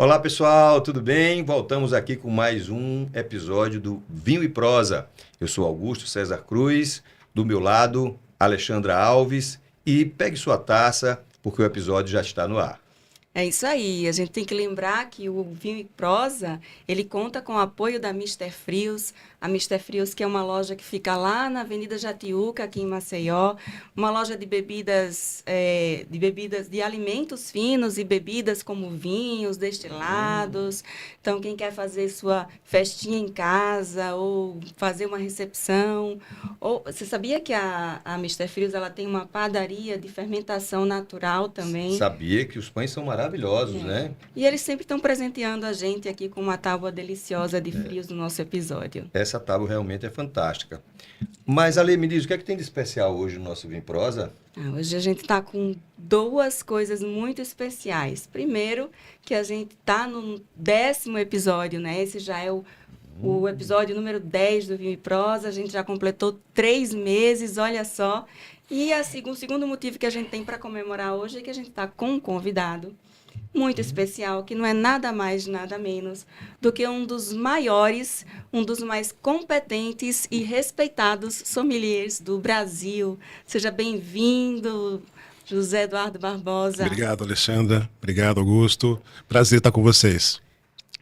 Olá pessoal, tudo bem? Voltamos aqui com mais um episódio do Vinho e Prosa. Eu sou Augusto César Cruz, do meu lado Alexandra Alves e pegue sua taça porque o episódio já está no ar. É isso aí, a gente tem que lembrar que o Vinho e Prosa, ele conta com o apoio da Mister Frios, a Mister Frios que é uma loja que fica lá na Avenida Jatiuca, aqui em Maceió, uma loja de bebidas, de alimentos finos e bebidas como vinhos, destilados. Então, quem quer fazer sua festinha em casa ou fazer uma recepção, ou você sabia que a Mister Frios ela tem uma padaria de fermentação natural também? Sabia que os pães são maravilhosos, É. né? E eles sempre estão presenteando a gente aqui com uma tábua deliciosa de frios no nosso episódio. Essa tábua realmente é fantástica. Mas, Ale, me diz, o que é que tem de especial hoje no nosso Vinho e Prosa? Hoje a gente está com duas coisas muito especiais. Primeiro, que a gente está no 10º episódio, né? Esse já é o episódio número 10 do Vinho e Prosa. A gente já completou 3 meses, olha só. E o segundo motivo que a gente tem para comemorar hoje é que a gente está com um convidado muito especial, que não é nada mais, nada menos do que um dos maiores, um dos mais competentes e respeitados sommeliers do Brasil. Seja bem-vindo, José Eduardo Barbosa. Obrigado, Alexandra. Obrigado, Augusto. Prazer estar com vocês.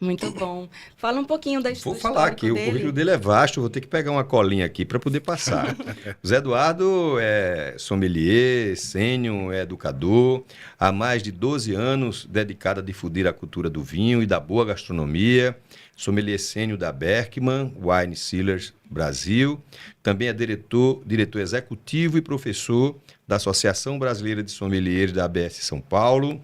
Muito bom. Fala um pouquinho da Vou história falar aqui, o currículo dele é vasto, vou ter que pegar uma colinha aqui para poder passar. O Zé Eduardo é sommelier, sênior, é educador, há mais de 12 anos dedicado a difundir a cultura do vinho e da boa gastronomia, sommelier sênior da Berkman Wine Cellars Brasil, também é diretor executivo e professor da Associação Brasileira de Sommeliers da ABS São Paulo,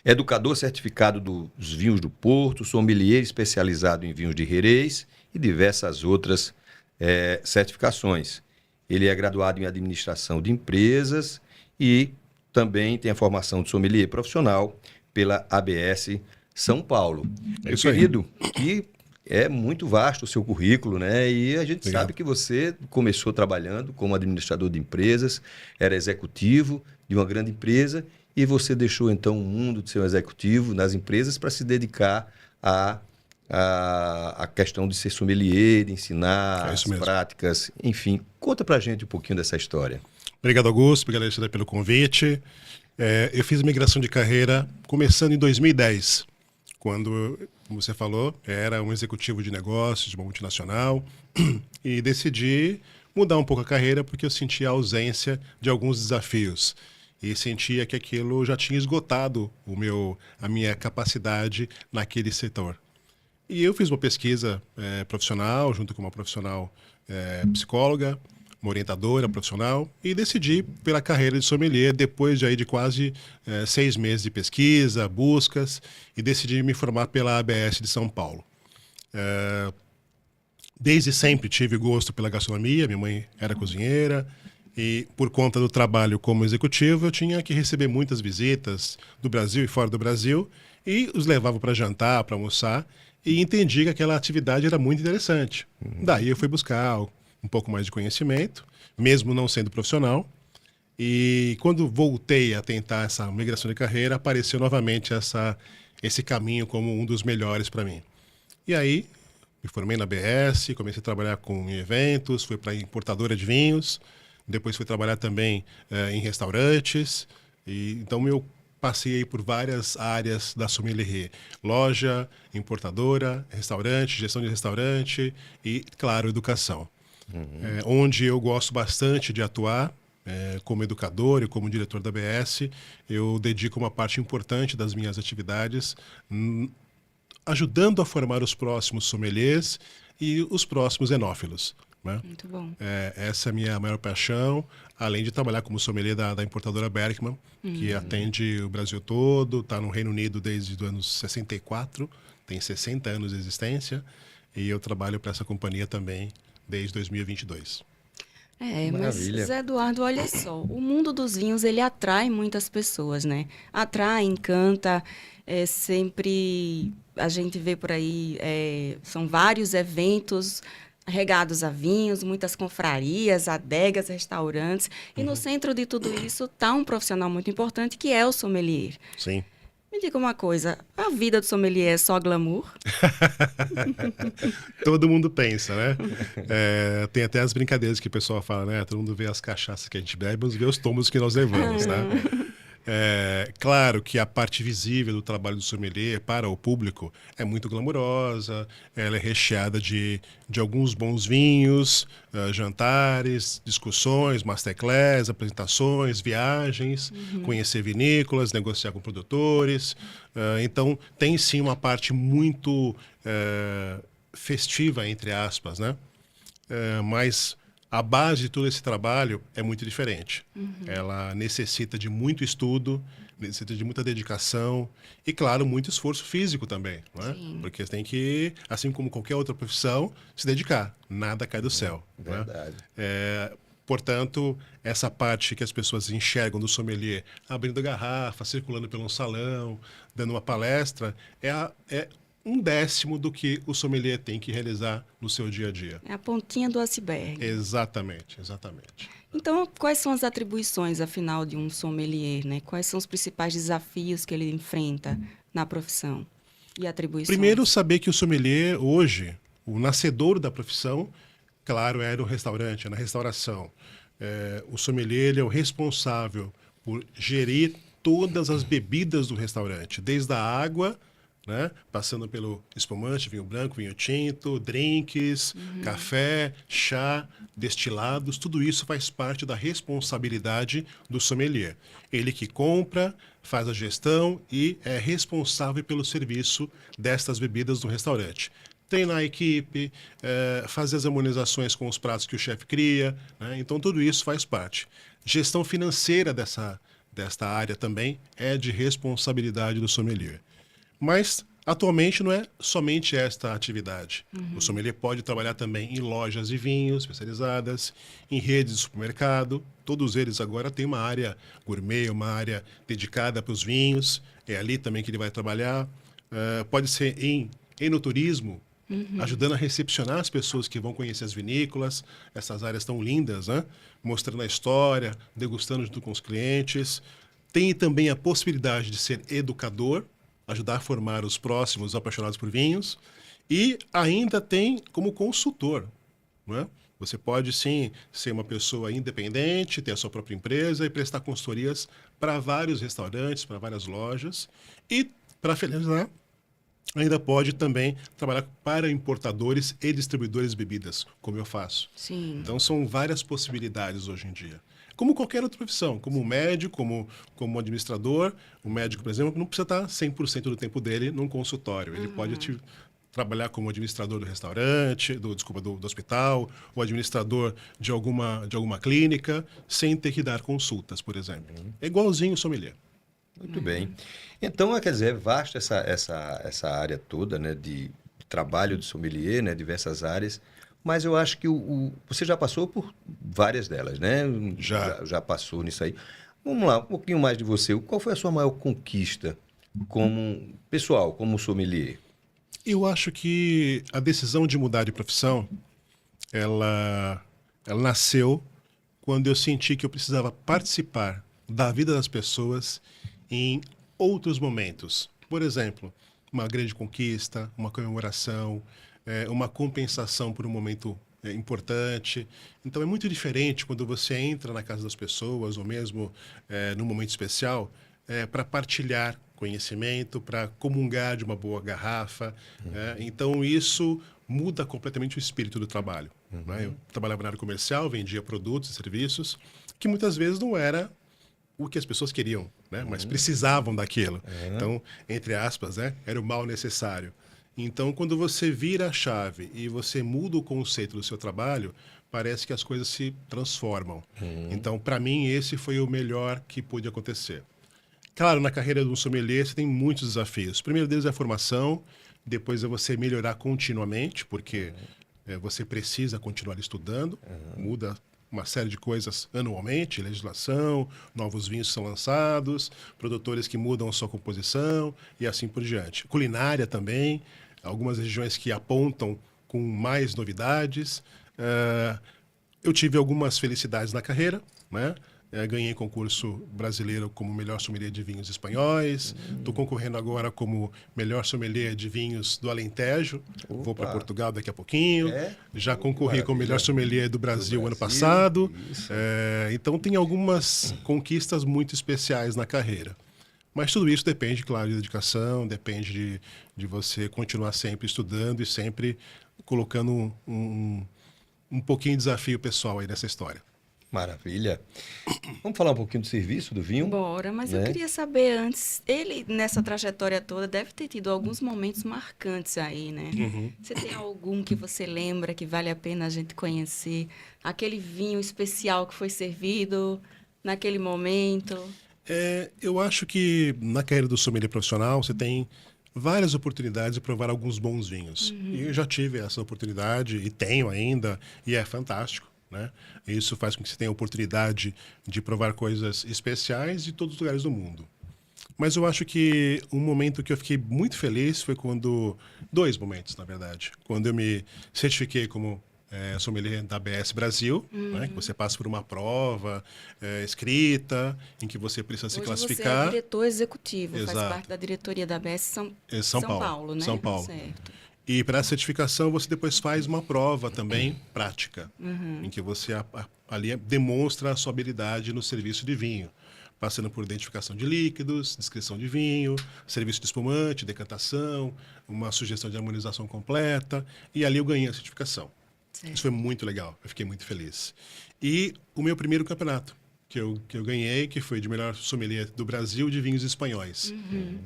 educador certificado dos vinhos do Porto, sommelier especializado em vinhos de Jerez e diversas outras certificações. Ele é graduado em administração de empresas e também tem a formação de sommelier profissional pela ABS São Paulo. Meu querido, que é muito vasto o seu currículo, né? E a gente sabe que você começou trabalhando como administrador de empresas, era executivo de uma grande empresa e você deixou, então, o mundo de ser um executivo nas empresas para se dedicar à questão de ser sommelier, de ensinar as práticas, enfim. Conta para a gente um pouquinho dessa história. Obrigado, Augusto. Obrigado, Alexandre, pelo convite. Eu fiz migração de carreira começando em 2010, quando, como você falou, era um executivo de negócios de uma multinacional e decidi mudar um pouco a carreira porque eu sentia a ausência de alguns desafios. E sentia que aquilo já tinha esgotado a minha capacidade naquele setor. E eu fiz uma pesquisa profissional, junto com uma profissional psicóloga, uma orientadora profissional, e decidi pela carreira de sommelier, depois de quase 6 meses de pesquisa, buscas, e decidi me formar pela ABS de São Paulo. Desde sempre tive gosto pela gastronomia, minha mãe era cozinheira, e por conta do trabalho como executivo, eu tinha que receber muitas visitas do Brasil e fora do Brasil e os levava para jantar, para almoçar e entendi que aquela atividade era muito interessante. Daí eu fui buscar um pouco mais de conhecimento, mesmo não sendo profissional. E quando voltei a tentar essa migração de carreira, apareceu novamente esse caminho como um dos melhores para mim. E aí me formei na ABS, comecei a trabalhar com eventos, fui para importadora de vinhos. Depois fui trabalhar também em restaurantes. Então eu passei por várias áreas da sommelier. Loja, importadora, restaurante, gestão de restaurante e, claro, educação. Onde eu gosto bastante de atuar como educador e como diretor da ABS, eu dedico uma parte importante das minhas atividades ajudando a formar os próximos sommeliers e os próximos enófilos. Né? Muito bom. Essa é a minha maior paixão, além de trabalhar como sommelier da importadora Berkman, que atende o Brasil todo, está no Reino Unido desde os anos 64, tem 60 anos de existência, e eu trabalho para essa companhia também desde 2022. Mas Zé Eduardo, olha só, o mundo dos vinhos, ele atrai muitas pessoas, né? Atrai, encanta, sempre a gente vê por aí, são vários eventos regados a vinhos, muitas confrarias, adegas, restaurantes. E no centro de tudo isso está um profissional muito importante, que é o sommelier. Sim. Me diga uma coisa, a vida do sommelier é só glamour? Todo mundo pensa, né? Tem até as brincadeiras que o pessoal fala, né? Todo mundo vê as cachaças que a gente bebe, mas vê os tombos que nós levamos, né? Claro que a parte visível do trabalho do sommelier para o público é muito glamurosa, ela é recheada de alguns bons vinhos, jantares, discussões, masterclass, apresentações, viagens, conhecer vinícolas, negociar com produtores. Então, tem sim uma parte muito festiva, entre aspas, né? Mas a base de todo esse trabalho é muito diferente. Ela necessita de muito estudo, necessita de muita dedicação e, claro, muito esforço físico também, não é? Porque você tem que, assim como qualquer outra profissão, se dedicar. Nada cai do céu. Verdade. Né? Portanto, essa parte que as pessoas enxergam do sommelier abrindo garrafa, circulando pelo salão, dando uma palestra, é 1/10 do que o sommelier tem que realizar no seu dia a dia. É a pontinha do iceberg. Exatamente, exatamente. Então, quais são as atribuições, afinal, de um sommelier, né? Quais são os principais desafios que ele enfrenta na profissão e atribuições? Primeiro, saber que o sommelier, hoje, o nascedouro da profissão, claro, é no restaurante, é na restauração. O sommelier ele é o responsável por gerir todas as bebidas do restaurante, desde a água, né? Passando pelo espumante, vinho branco, vinho tinto, drinks, café, chá, destilados, tudo isso faz parte da responsabilidade do sommelier. Ele que compra, faz a gestão e é responsável pelo serviço destas bebidas no restaurante. Treinar a equipe, fazer as harmonizações com os pratos que o chefe cria, né? Então tudo isso faz parte. Gestão financeira desta área também é de responsabilidade do sommelier. Mas, atualmente, não é somente esta atividade. O sommelier pode trabalhar também em lojas de vinhos especializadas, em redes de supermercado. Todos eles agora têm uma área gourmet, uma área dedicada para os vinhos. É ali também que ele vai trabalhar. Pode ser em enoturismo, ajudando a recepcionar as pessoas que vão conhecer as vinícolas. Essas áreas tão lindas, né? Mostrando a história, degustando junto com os clientes. Tem também a possibilidade de ser educador, ajudar a formar os próximos apaixonados por vinhos, e ainda tem como consultor, não é? Você pode, sim, ser uma pessoa independente, ter a sua própria empresa e prestar consultorias para vários restaurantes, para várias lojas, e, para finalizar, ainda pode também trabalhar para importadores e distribuidores de bebidas, como eu faço. Sim. Então, são várias possibilidades hoje em dia. Como qualquer outra profissão, como médico, como administrador. O médico, por exemplo, não precisa estar 100% do tempo dele num consultório. Ele pode trabalhar como administrador do restaurante, do hospital, ou administrador de alguma clínica, sem ter que dar consultas, por exemplo. É igualzinho o sommelier. Muito bem. Então, quer dizer, é vasta essa área toda, né, de trabalho de sommelier, né, diversas áreas. Mas eu acho que você já passou por várias delas, né? Já passou nisso aí. Vamos lá, um pouquinho mais de você. Qual foi a sua maior conquista como pessoal, como sommelier? Eu acho que a decisão de mudar de profissão, ela nasceu quando eu senti que eu precisava participar da vida das pessoas em outros momentos. Por exemplo, uma grande conquista, uma comemoração, uma compensação por um momento importante. Então é muito diferente quando você entra na casa das pessoas ou mesmo num momento especial para partilhar conhecimento, para comungar de uma boa garrafa. Então isso muda completamente o espírito do trabalho. Né? Eu trabalhava na área comercial, vendia produtos e serviços que muitas vezes não era o que as pessoas queriam, né? Mas precisavam daquilo. Então, entre aspas, né? Era o mal necessário. Então, quando você vira a chave e você muda o conceito do seu trabalho, parece que as coisas se transformam. Então, para mim, esse foi o melhor que pôde acontecer. Claro, na carreira de um sommelier, você tem muitos desafios. O primeiro deles é a formação, depois é você melhorar continuamente, porque você precisa continuar estudando, muda uma série de coisas anualmente, legislação, novos vinhos são lançados, produtores que mudam a sua composição e assim por diante. Culinária também, algumas regiões que apontam com mais novidades. Eu tive algumas felicidades na carreira, né? Ganhei concurso brasileiro como melhor sommelier de vinhos espanhóis. Estou concorrendo agora como melhor sommelier de vinhos do Alentejo. Vou para Portugal daqui a pouquinho. Já concorri como melhor sommelier do Brasil ano passado. Então, tem algumas conquistas muito especiais na carreira. Mas tudo isso depende, claro, de dedicação, depende de você continuar sempre estudando e sempre colocando um pouquinho de desafio pessoal aí nessa história. Maravilha. Vamos falar um pouquinho do serviço do vinho? Bora, mas né? eu queria saber antes, ele nessa trajetória toda deve ter tido alguns momentos marcantes aí, né? Você tem algum que você lembra que vale a pena a gente conhecer? Aquele vinho especial que foi servido naquele momento? Eu acho que na carreira do sommelier profissional você tem várias oportunidades de provar alguns bons vinhos. E eu já tive essa oportunidade e tenho ainda, e é fantástico. Né? Isso faz com que você tenha a oportunidade de provar coisas especiais de todos os lugares do mundo. Mas eu acho que um momento que eu fiquei muito feliz foi quando... 2 momentos, na verdade. Quando eu me certifiquei como sommelier da ABS Brasil, né? Que você passa por uma prova escrita, em que você precisa se Hoje classificar. você é diretor executivo, Exato. faz parte da diretoria da ABS São Paulo, né? São Paulo. Certo. E para a certificação, você depois faz uma prova também prática, em que você ali demonstra a sua habilidade no serviço de vinho, passando por identificação de líquidos, descrição de vinho, serviço de espumante, decantação, uma sugestão de harmonização completa, e ali eu ganhei a certificação. Certo. Isso foi muito legal, eu fiquei muito feliz. E o meu primeiro campeonato, que eu ganhei, que foi de melhor sommelier do Brasil de vinhos espanhóis.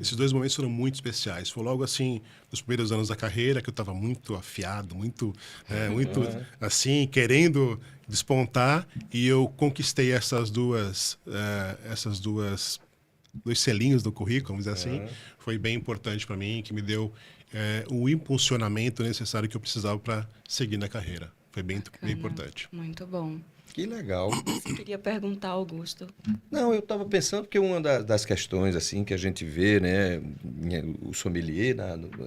Esses 2 momentos foram muito especiais. Foi logo assim, nos primeiros anos da carreira, que eu estava muito afiado, muito assim, querendo despontar, e eu conquistei dois selinhos do currículo, vamos dizer assim. Foi bem importante para mim, que me deu o impulsionamento necessário que eu precisava para seguir na carreira. Foi bem importante. Muito bom. Que legal. Você queria perguntar, Augusto? Não, eu estava pensando que uma das questões assim que a gente vê, né, o sommelier,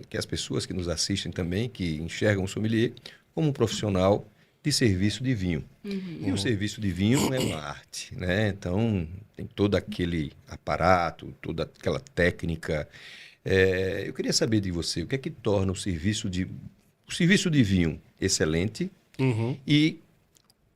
que as pessoas que nos assistem também, que enxergam o sommelier como um profissional de serviço de vinho. E o serviço de vinho é uma arte, né? Então, tem todo aquele aparato, toda aquela técnica. Eu queria saber de você, o que é que torna o serviço de vinho excelente e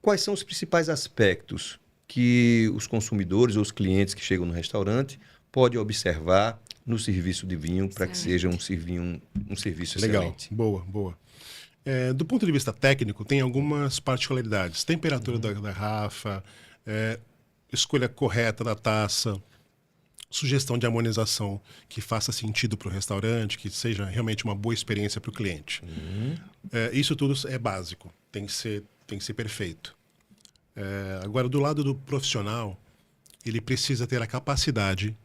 quais são os principais aspectos que os consumidores ou os clientes que chegam no restaurante podem observar no serviço de vinho para que seja um serviço Legal, excelente? boa. Do ponto de vista técnico, tem algumas particularidades. Temperatura da garrafa, escolha correta da taça, sugestão de harmonização que faça sentido para o restaurante, que seja realmente uma boa experiência para o cliente. Isso tudo é básico, tem que ser perfeito. Agora, do lado do profissional, ele precisa ter a capacidade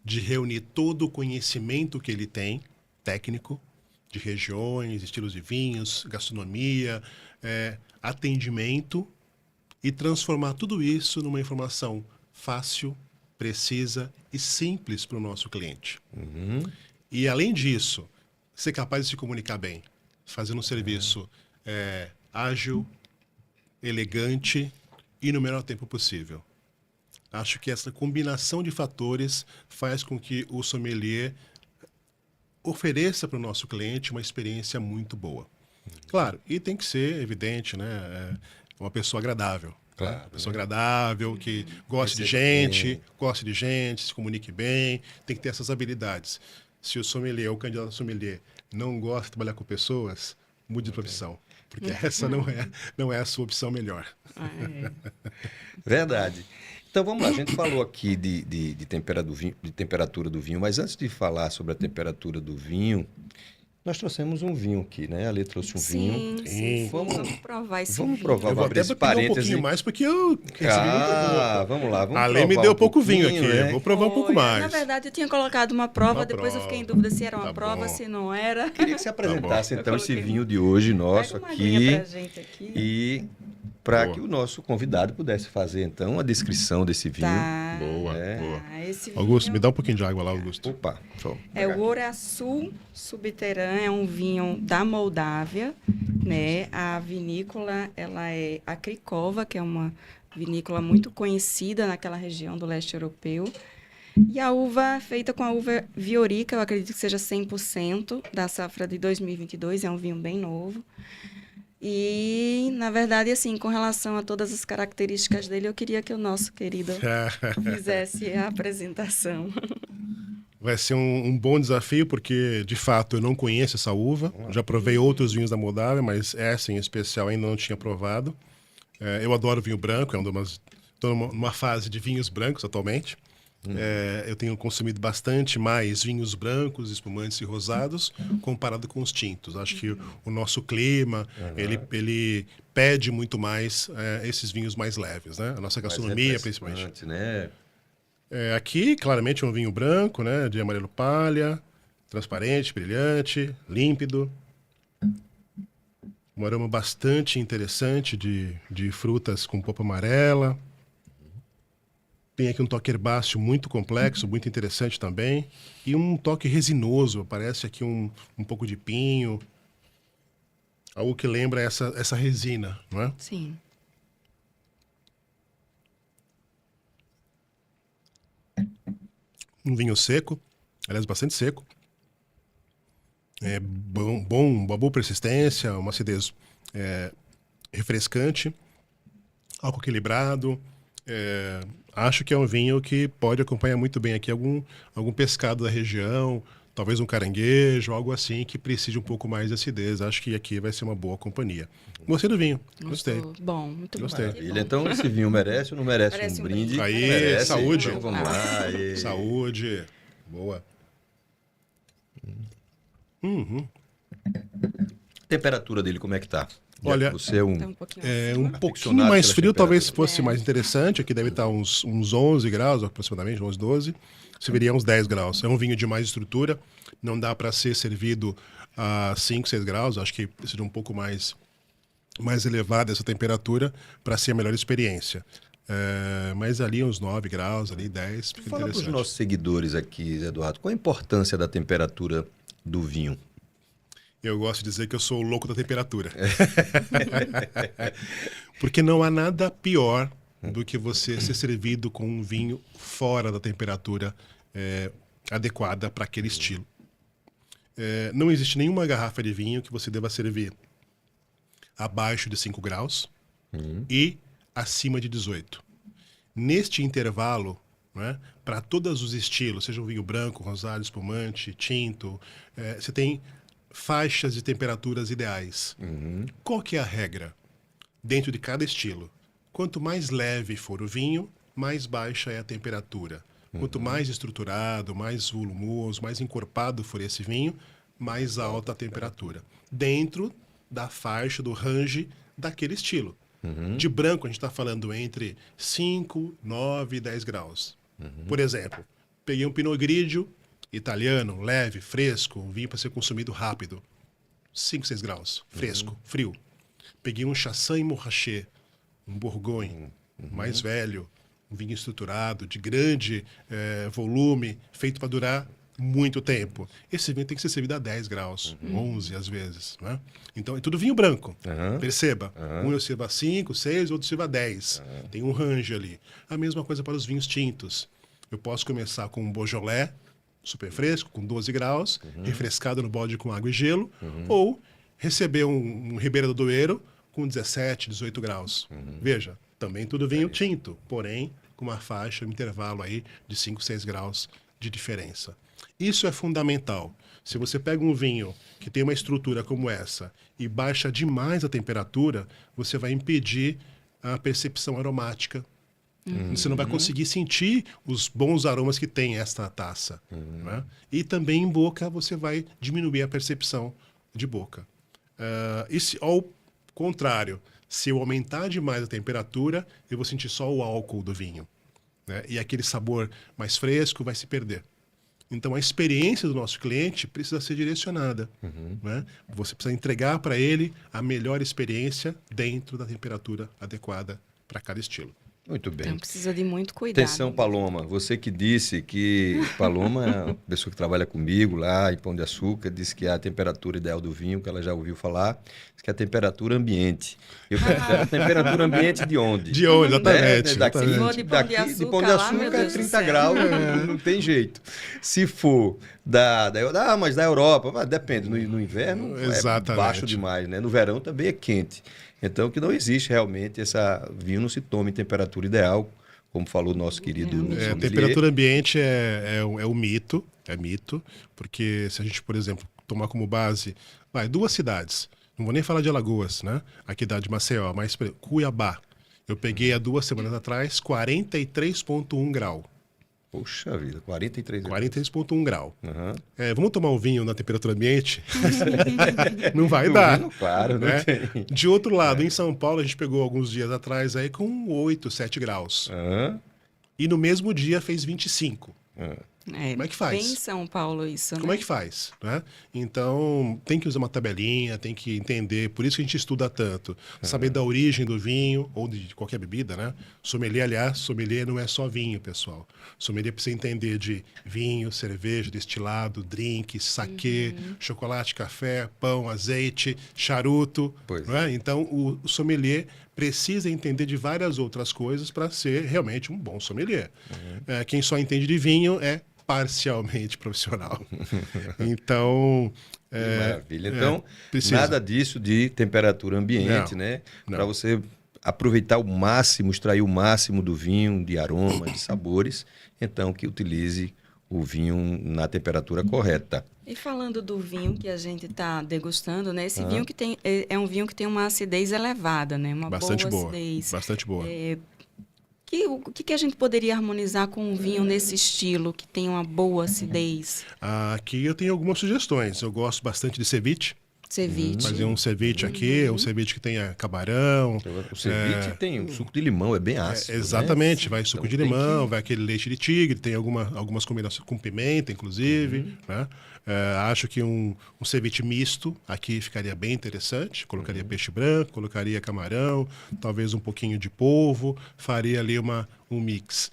de reunir todo o conhecimento que ele tem, técnico, de regiões, estilos de vinhos, gastronomia, atendimento, e transformar tudo isso numa informação fácil, precisa e simples para o nosso cliente. E, além disso, ser capaz de se comunicar bem, fazendo um serviço ágil, elegante e no menor tempo possível. Acho que essa combinação de fatores faz com que o sommelier ofereça para o nosso cliente uma experiência muito boa. Claro, e tem que ser evidente, né? Uma pessoa agradável. Claro, Uma pessoa agradável, que goste de gente, se comunique bem, tem que ter essas habilidades. Se o sommelier, o candidato a sommelier, não gosta de trabalhar com pessoas, mude de profissão. Porque essa não é a sua opção melhor. Verdade. Então vamos lá, a gente falou aqui de temperatura do vinho, mas antes de falar sobre a temperatura do vinho, nós trouxemos um vinho aqui, né? A Lê trouxe um vinho. Sim. Vamos provar esse Vamos vinho. provar, Eu vou abrir até esse pegar um parêntese. pouquinho mais, porque eu recebi muita boa. Vamos lá, vamos A Lê me provar deu um pouco vinho pouquinho, aqui, né? vou provar um pouco Olha, mais. Na verdade, eu tinha colocado uma prova, Uma depois eu prova. fiquei em dúvida se era uma Tá prova, bom. se não era. Queria que você apresentasse Eu então esse coloquei. vinho de hoje nosso Pega uma aqui aguinha pra gente aqui. e para Boa. que o nosso convidado pudesse fazer então a descrição desse vinho. Tá. Boa. Esse Augusto, vinho me dá um pouquinho de água lá, Augusto. Opa, show. é o Oraçu Subterrâneo, é um vinho da Moldávia, né? A vinícola, ela é a Krikova, que é uma vinícola muito conhecida naquela região do leste europeu. E a uva é feita com a uva Viorica, eu acredito que seja 100% da safra de 2022, é um vinho bem novo. E, na verdade, assim, com relação a todas as características dele, eu queria que o nosso querido fizesse a apresentação. Vai ser um bom desafio, porque, de fato, eu não conheço essa uva. Já provei outros vinhos da Moldávia, mas essa em especial ainda não tinha provado. Eu adoro vinho branco, estou numa fase de vinhos brancos atualmente. Eu tenho consumido bastante mais vinhos brancos, espumantes e rosados, comparado com os tintos. Acho que o nosso clima, ele pede muito mais esses vinhos mais leves, né? A nossa gastronomia, principalmente. Né? Aqui, claramente, é um vinho branco, né? De amarelo palha, transparente, brilhante, límpido. Um aroma bastante interessante de frutas com polpa amarela. Tem aqui um toque herbáceo muito complexo, muito interessante também. E um toque resinoso, parece aqui um pouco de pinho. Algo que lembra essa resina, não é? Sim. Um vinho seco, aliás, bastante seco. Uma boa persistência, uma acidez refrescante, álcool equilibrado. Acho que é um vinho que pode acompanhar muito bem aqui algum pescado da região, talvez um caranguejo, algo assim que precise um pouco mais de acidez. Acho que aqui vai ser uma boa companhia. Gostei do vinho, gostei. Bom, muito Gostei. bom. Maravilha. Então, esse vinho merece ou não merece, Merece um um brinde? brinde. Aí, Merece. saúde. Então, vamos lá. Aí. Saúde. Boa. Temperatura dele, como é que tá? Olha, Você é um... Tá um pouquinho Um pouquinho Aficionado mais pela frio, talvez temperatura. fosse mais interessante. Aqui deve estar uns 11 graus, aproximadamente, 11, 12. Se viria uns 10 graus. É um vinho de mais estrutura. Não dá para ser servido a 5, 6 graus. Acho que precisa de um pouco mais elevada essa temperatura para ser a melhor experiência. Mas ali uns 9 graus, ali 10, fica Fala para os interessante. nossos seguidores aqui, Zé Eduardo, qual a importância da temperatura do vinho? Eu gosto de dizer que eu sou o louco da temperatura. Porque não há nada pior do que você ser servido com um vinho fora da temperatura adequada para aquele estilo. Não existe nenhuma garrafa de vinho que você deva servir abaixo de 5 graus e acima de 18. Neste intervalo, né, para todos os estilos, seja um vinho branco, rosado, espumante, tinto, você tem faixas de temperaturas ideais. Qual que é a regra? Dentro de cada estilo. Quanto mais leve for o vinho, mais baixa é a temperatura. Quanto mais estruturado, mais volumoso, mais encorpado for esse vinho, mais alta a temperatura. Dentro da faixa, do range daquele estilo. De branco, a gente está falando entre 5, 9 e 10 graus. Por exemplo, peguei um Pinot Grigio italiano, leve, fresco, um vinho para ser consumido rápido. 5, 6 graus, fresco, frio. Peguei um Chassagne Montrachet, um Bourgogne, mais velho, um vinho estruturado, de grande volume, feito para durar muito tempo. Esse vinho tem que ser servido a 10 graus, 11 às vezes. Né? Então, é tudo vinho branco. Perceba, um eu sirvo a 5, 6, outro sirvo a 10. Tem um range ali. A mesma coisa para os vinhos tintos. Eu posso começar com um Beaujolais, super fresco, com 12 graus, refrescado no balde com água e gelo, ou receber um Ribeira do Douro com 17, 18 graus. Veja, também tudo vinho tinto, porém com uma faixa, um intervalo aí de 5, 6 graus de diferença. Isso é fundamental. Se você pega um vinho que tem uma estrutura como essa e baixa demais a temperatura, você vai impedir a percepção aromática. Você não vai conseguir sentir os bons aromas que tem esta taça. Né? E também em boca você vai diminuir a percepção de boca. Ao contrário, se eu aumentar demais a temperatura, eu vou sentir só o álcool do vinho. Né? E aquele sabor mais fresco vai se perder. Então, a experiência do nosso cliente precisa ser direcionada. Né? Você precisa entregar para ele a melhor experiência dentro da temperatura adequada para cada estilo. Muito bem. Então precisa de muito cuidado. Atenção, Paloma. Você que disse que... Paloma é uma pessoa que trabalha comigo lá em Pão de Açúcar, disse que a temperatura ideal do vinho, que ela já ouviu falar, diz que é a temperatura ambiente. Eu pergunto, a temperatura ambiente de onde? De onde, exatamente. Daqui, Se for de Pão de daqui, de Pão Açúcar de lá, meu Açúcar é Deus do 30 céu. graus, não tem jeito. Se for mas da Europa, depende. No inverno é Exatamente. baixo demais, né? No verão também é quente. Então, que não existe realmente vinho não se toma em temperatura ideal, como falou o nosso querido sommelier. Temperatura ambiente é um mito, porque se a gente, por exemplo, tomar como base, 2 cidades, não vou nem falar de Alagoas, né? Aqui da de Maceió, mas por exemplo, Cuiabá. Eu peguei há 2 semanas atrás 43,1 grau. Poxa vida, 43 graus. 43,1 grau. Uhum. Vamos tomar um vinho na temperatura ambiente? Não vai No dar. vinho, claro, não né? tem. De outro lado, em São Paulo, a gente pegou alguns dias atrás aí com 8, 7 graus. Uhum. E no mesmo dia fez 25. Como é que faz? Bem em São Paulo isso, né? Como é que faz? Né? Então, tem que usar uma tabelinha, tem que entender, por isso que a gente estuda tanto. Saber da origem do vinho, ou de qualquer bebida, né? Sommelier, aliás, sommelier não é só vinho, pessoal. Sommelier precisa entender de vinho, cerveja, destilado, drink, saquê, chocolate, café, pão, azeite, charuto. Né? Então, o sommelier precisa entender de várias outras coisas para ser realmente um bom sommelier. Quem só entende de vinho é parcialmente profissional. Então... maravilha. Então, precisa. Nada disso de temperatura ambiente, né? Para você aproveitar o máximo, extrair o máximo do vinho, de aroma, de sabores, então que utilize o vinho na temperatura correta. E falando do vinho que a gente está degustando, né? Esse vinho que é um vinho que tem uma acidez elevada, né? Uma bastante boa acidez. Bastante boa. O que a gente poderia harmonizar com um vinho nesse estilo, que tem uma boa acidez? Aqui eu tenho algumas sugestões. Eu gosto bastante de ceviche. Ceviche. Fazer um ceviche aqui, um ceviche que tenha camarão. O ceviche tem um suco de limão, é bem ácido. Exatamente, né? vai suco Então, de limão, vai aquele leite de tigre, tem algumas combinações com pimenta, inclusive. Né? Acho que um ceviche misto aqui ficaria bem interessante. Colocaria peixe branco, colocaria camarão, talvez um pouquinho de polvo, faria ali um mix.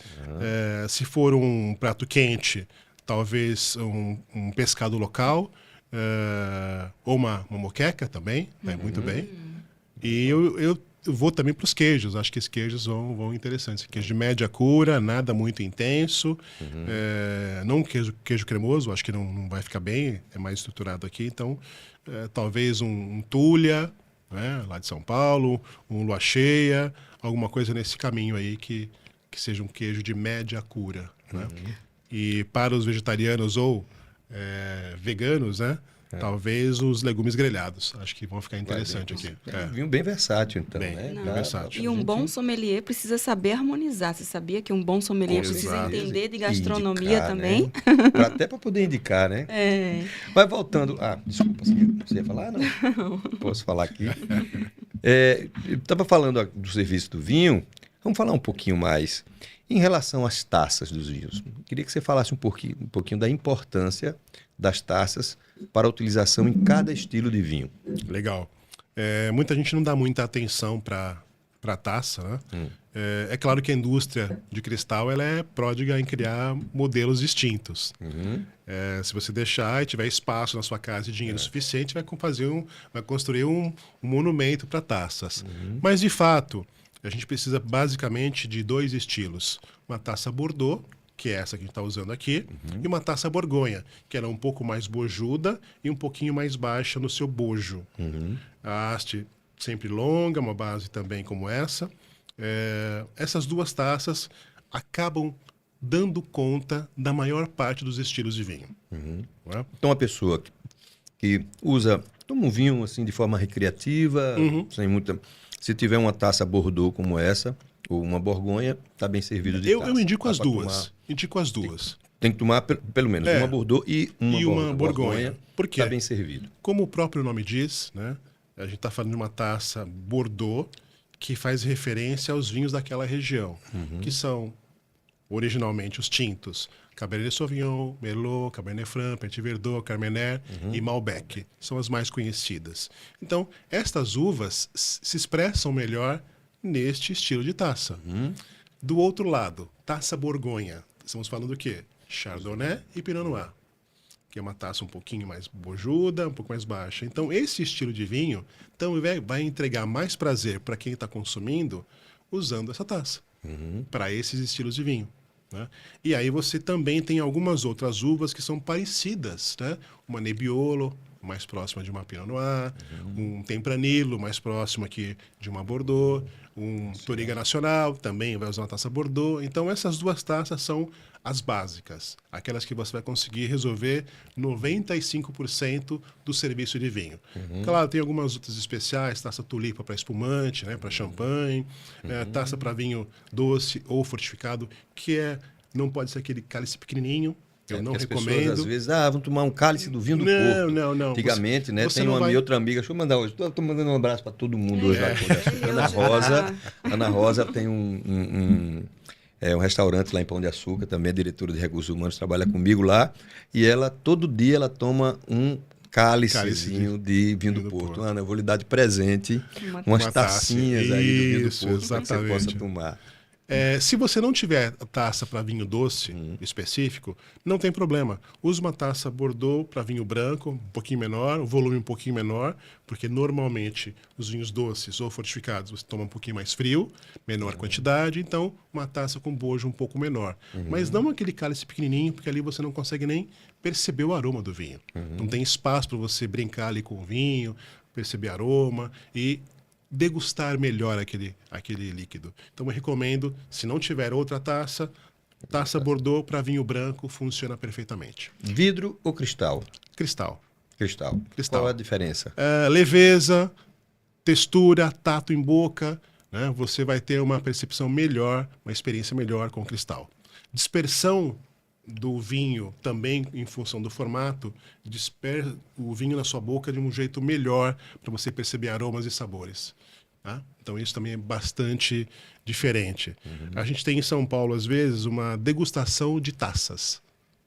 Se for um prato quente, talvez um pescado local, ou uma moqueca também, vai muito bem. E eu vou também para os queijos, acho que esses queijos vão interessantes. Queijo de média cura, nada muito intenso, não queijo cremoso, acho que não vai ficar bem, é mais estruturado aqui, então talvez um Tulha, né, lá de São Paulo, um Lua Cheia, alguma coisa nesse caminho aí que seja um queijo de média cura. Né? E para os vegetarianos ou veganos, né? Talvez os legumes grelhados. Acho que vão ficar interessante aqui. Um vinho bem versátil, então. Bem, né? bem versátil. E um bom sommelier precisa saber harmonizar. Você sabia que um bom sommelier precisa entender de gastronomia indicar, também? Né? Até para poder indicar, né? Mas voltando... desculpa, você ia falar? Não. Posso falar aqui. Eu estava falando do serviço do vinho. Vamos falar um pouquinho mais em relação às taças dos vinhos. Queria que você falasse um pouquinho da importância das taças para a utilização em cada estilo de vinho. Legal. Muita gente não dá muita atenção para a taça, né? É claro que a indústria de cristal ela é pródiga em criar modelos distintos. Se você deixar e tiver espaço na sua casa e dinheiro suficiente, vai construir um monumento para taças. Mas, de fato, a gente precisa basicamente de 2 estilos. Uma taça Bordeaux, que é essa que a gente está usando aqui, e uma taça Borgonha, que ela é um pouco mais bojuda e um pouquinho mais baixa no seu bojo. A haste sempre longa, uma base também como essa. Essas 2 taças acabam dando conta da maior parte dos estilos de vinho. Não é? Então, uma pessoa que toma um vinho assim de forma recreativa, sem muita... Se tiver uma taça Bordeaux como essa, ou uma Borgonha, está bem servido de taça. Eu indico as Tomar. duas. Indico as duas. Tem que tomar pelo menos uma Bordeaux e uma Borgonha. Por quê? Está bem servido. Como o próprio nome diz, né? A gente está falando de uma taça Bordeaux que faz referência aos vinhos daquela região, que são originalmente os tintos. Cabernet Sauvignon, Merlot, Cabernet Franc, Petit Verdot, Carmener e Malbec. São as mais conhecidas. Então, estas uvas se expressam melhor neste estilo de taça. Do outro lado, taça Borgonha. Estamos falando do quê? Chardonnay e Pinot Noir, que é uma taça um pouquinho mais bojuda, um pouco mais baixa. Então, esse estilo de vinho também vai entregar mais prazer para quem está consumindo usando essa taça, para esses estilos de vinho. Né? E aí você também tem algumas outras uvas que são parecidas, né? Uma Nebbiolo, mais próxima de uma Pinot Noir, um Tempranillo, mais próximo aqui de uma Bordeaux, um Touriga Nacional, também vai usar uma taça Bordeaux. Então, essas duas taças são as básicas, aquelas que você vai conseguir resolver 95% do serviço de vinho. Claro, tem algumas outras especiais, taça tulipa para espumante, né, para champanhe, taça para vinho doce ou fortificado, que não pode ser aquele cálice pequenininho. Eu não recomendo. Pessoas, às vezes, vamos tomar um cálice do vinho do Porto. Não. Antigamente, né? Você Tem não uma vai... outra amiga, deixa eu mandar hoje. Estou mandando um abraço para todo mundo hoje lá em Pão de Açúcar. Ana Rosa. Ana Rosa tem um restaurante lá em Pão de Açúcar, também é diretora de recursos humanos, trabalha comigo lá. E ela, todo dia, ela toma um cálicezinho de vinho do Porto. Ana, eu vou lhe dar de presente umas tacinhas aí do vinho do Porto, para que você possa tomar. Se você não tiver taça para vinho doce específico, não tem problema. Use uma taça Bordeaux para vinho branco, um pouquinho menor, o volume um pouquinho menor, porque normalmente os vinhos doces ou fortificados você toma um pouquinho mais frio, menor quantidade, então uma taça com bojo um pouco menor. Mas não aquele cálice pequenininho, porque ali você não consegue nem perceber o aroma do vinho. Não tem espaço para você brincar ali com o vinho, perceber aroma e degustar melhor aquele líquido. Então eu recomendo, se não tiver outra taça Bordeaux para vinho branco funciona perfeitamente. Vidro ou cristal? Cristal. Qual é a diferença? Leveza, textura, tato em boca, né? Você vai ter uma percepção melhor, uma experiência melhor com o cristal. Dispersão do vinho também em função do formato, dispersa o vinho na sua boca de um jeito melhor para você perceber aromas e sabores. Tá? Então isso também é bastante diferente. A gente tem em São Paulo, às vezes, uma degustação de taças.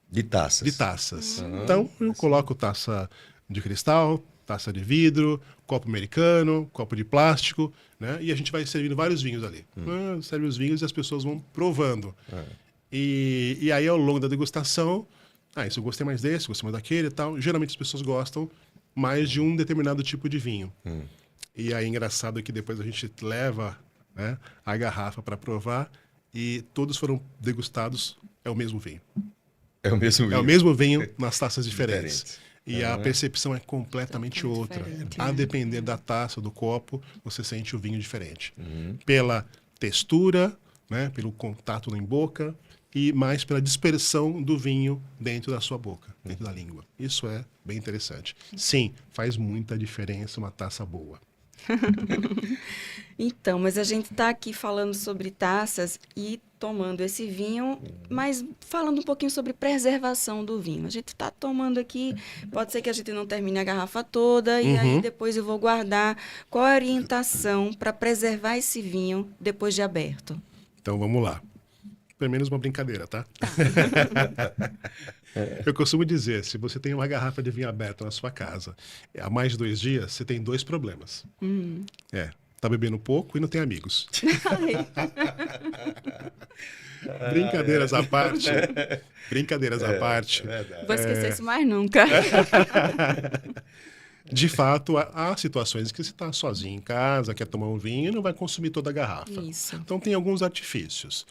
De taças. Então eu coloco taça de cristal, taça de vidro, copo americano, copo de plástico, né? E a gente vai servindo vários vinhos ali. Serve os vinhos e as pessoas vão provando. E aí, ao longo da degustação, isso eu gostei mais desse, gostei mais daquele e tal. Geralmente as pessoas gostam mais de um determinado tipo de vinho. E aí, engraçado que depois a gente leva, né, a garrafa para provar e todos foram degustados, é o mesmo vinho. É o mesmo vinho. É o mesmo vinho nas taças diferentes. E a percepção é completamente outra. A depender da taça, do copo, você sente o vinho diferente. Pela textura, né, pelo contato em boca e mais pela dispersão do vinho dentro da sua boca, dentro da língua. Isso é bem interessante. Sim, faz muita diferença uma taça boa. Então, mas a gente está aqui falando sobre taças e tomando esse vinho, mas falando um pouquinho sobre preservação do vinho. A gente está tomando aqui, pode ser que a gente não termine a garrafa toda, e aí depois eu vou guardar. Qual a orientação para preservar esse vinho depois de aberto? Então, vamos lá. Pelo menos uma brincadeira, tá? Eu costumo dizer, se você tem uma garrafa de vinho aberta na sua casa há mais de 2 dias, você tem 2 problemas. Tá bebendo pouco e não tem amigos. Brincadeiras à parte. Vou esquecer isso mais nunca. De fato, há situações que você está sozinho em casa, quer tomar um vinho e não vai consumir toda a garrafa. Isso. Então, tem alguns artifícios.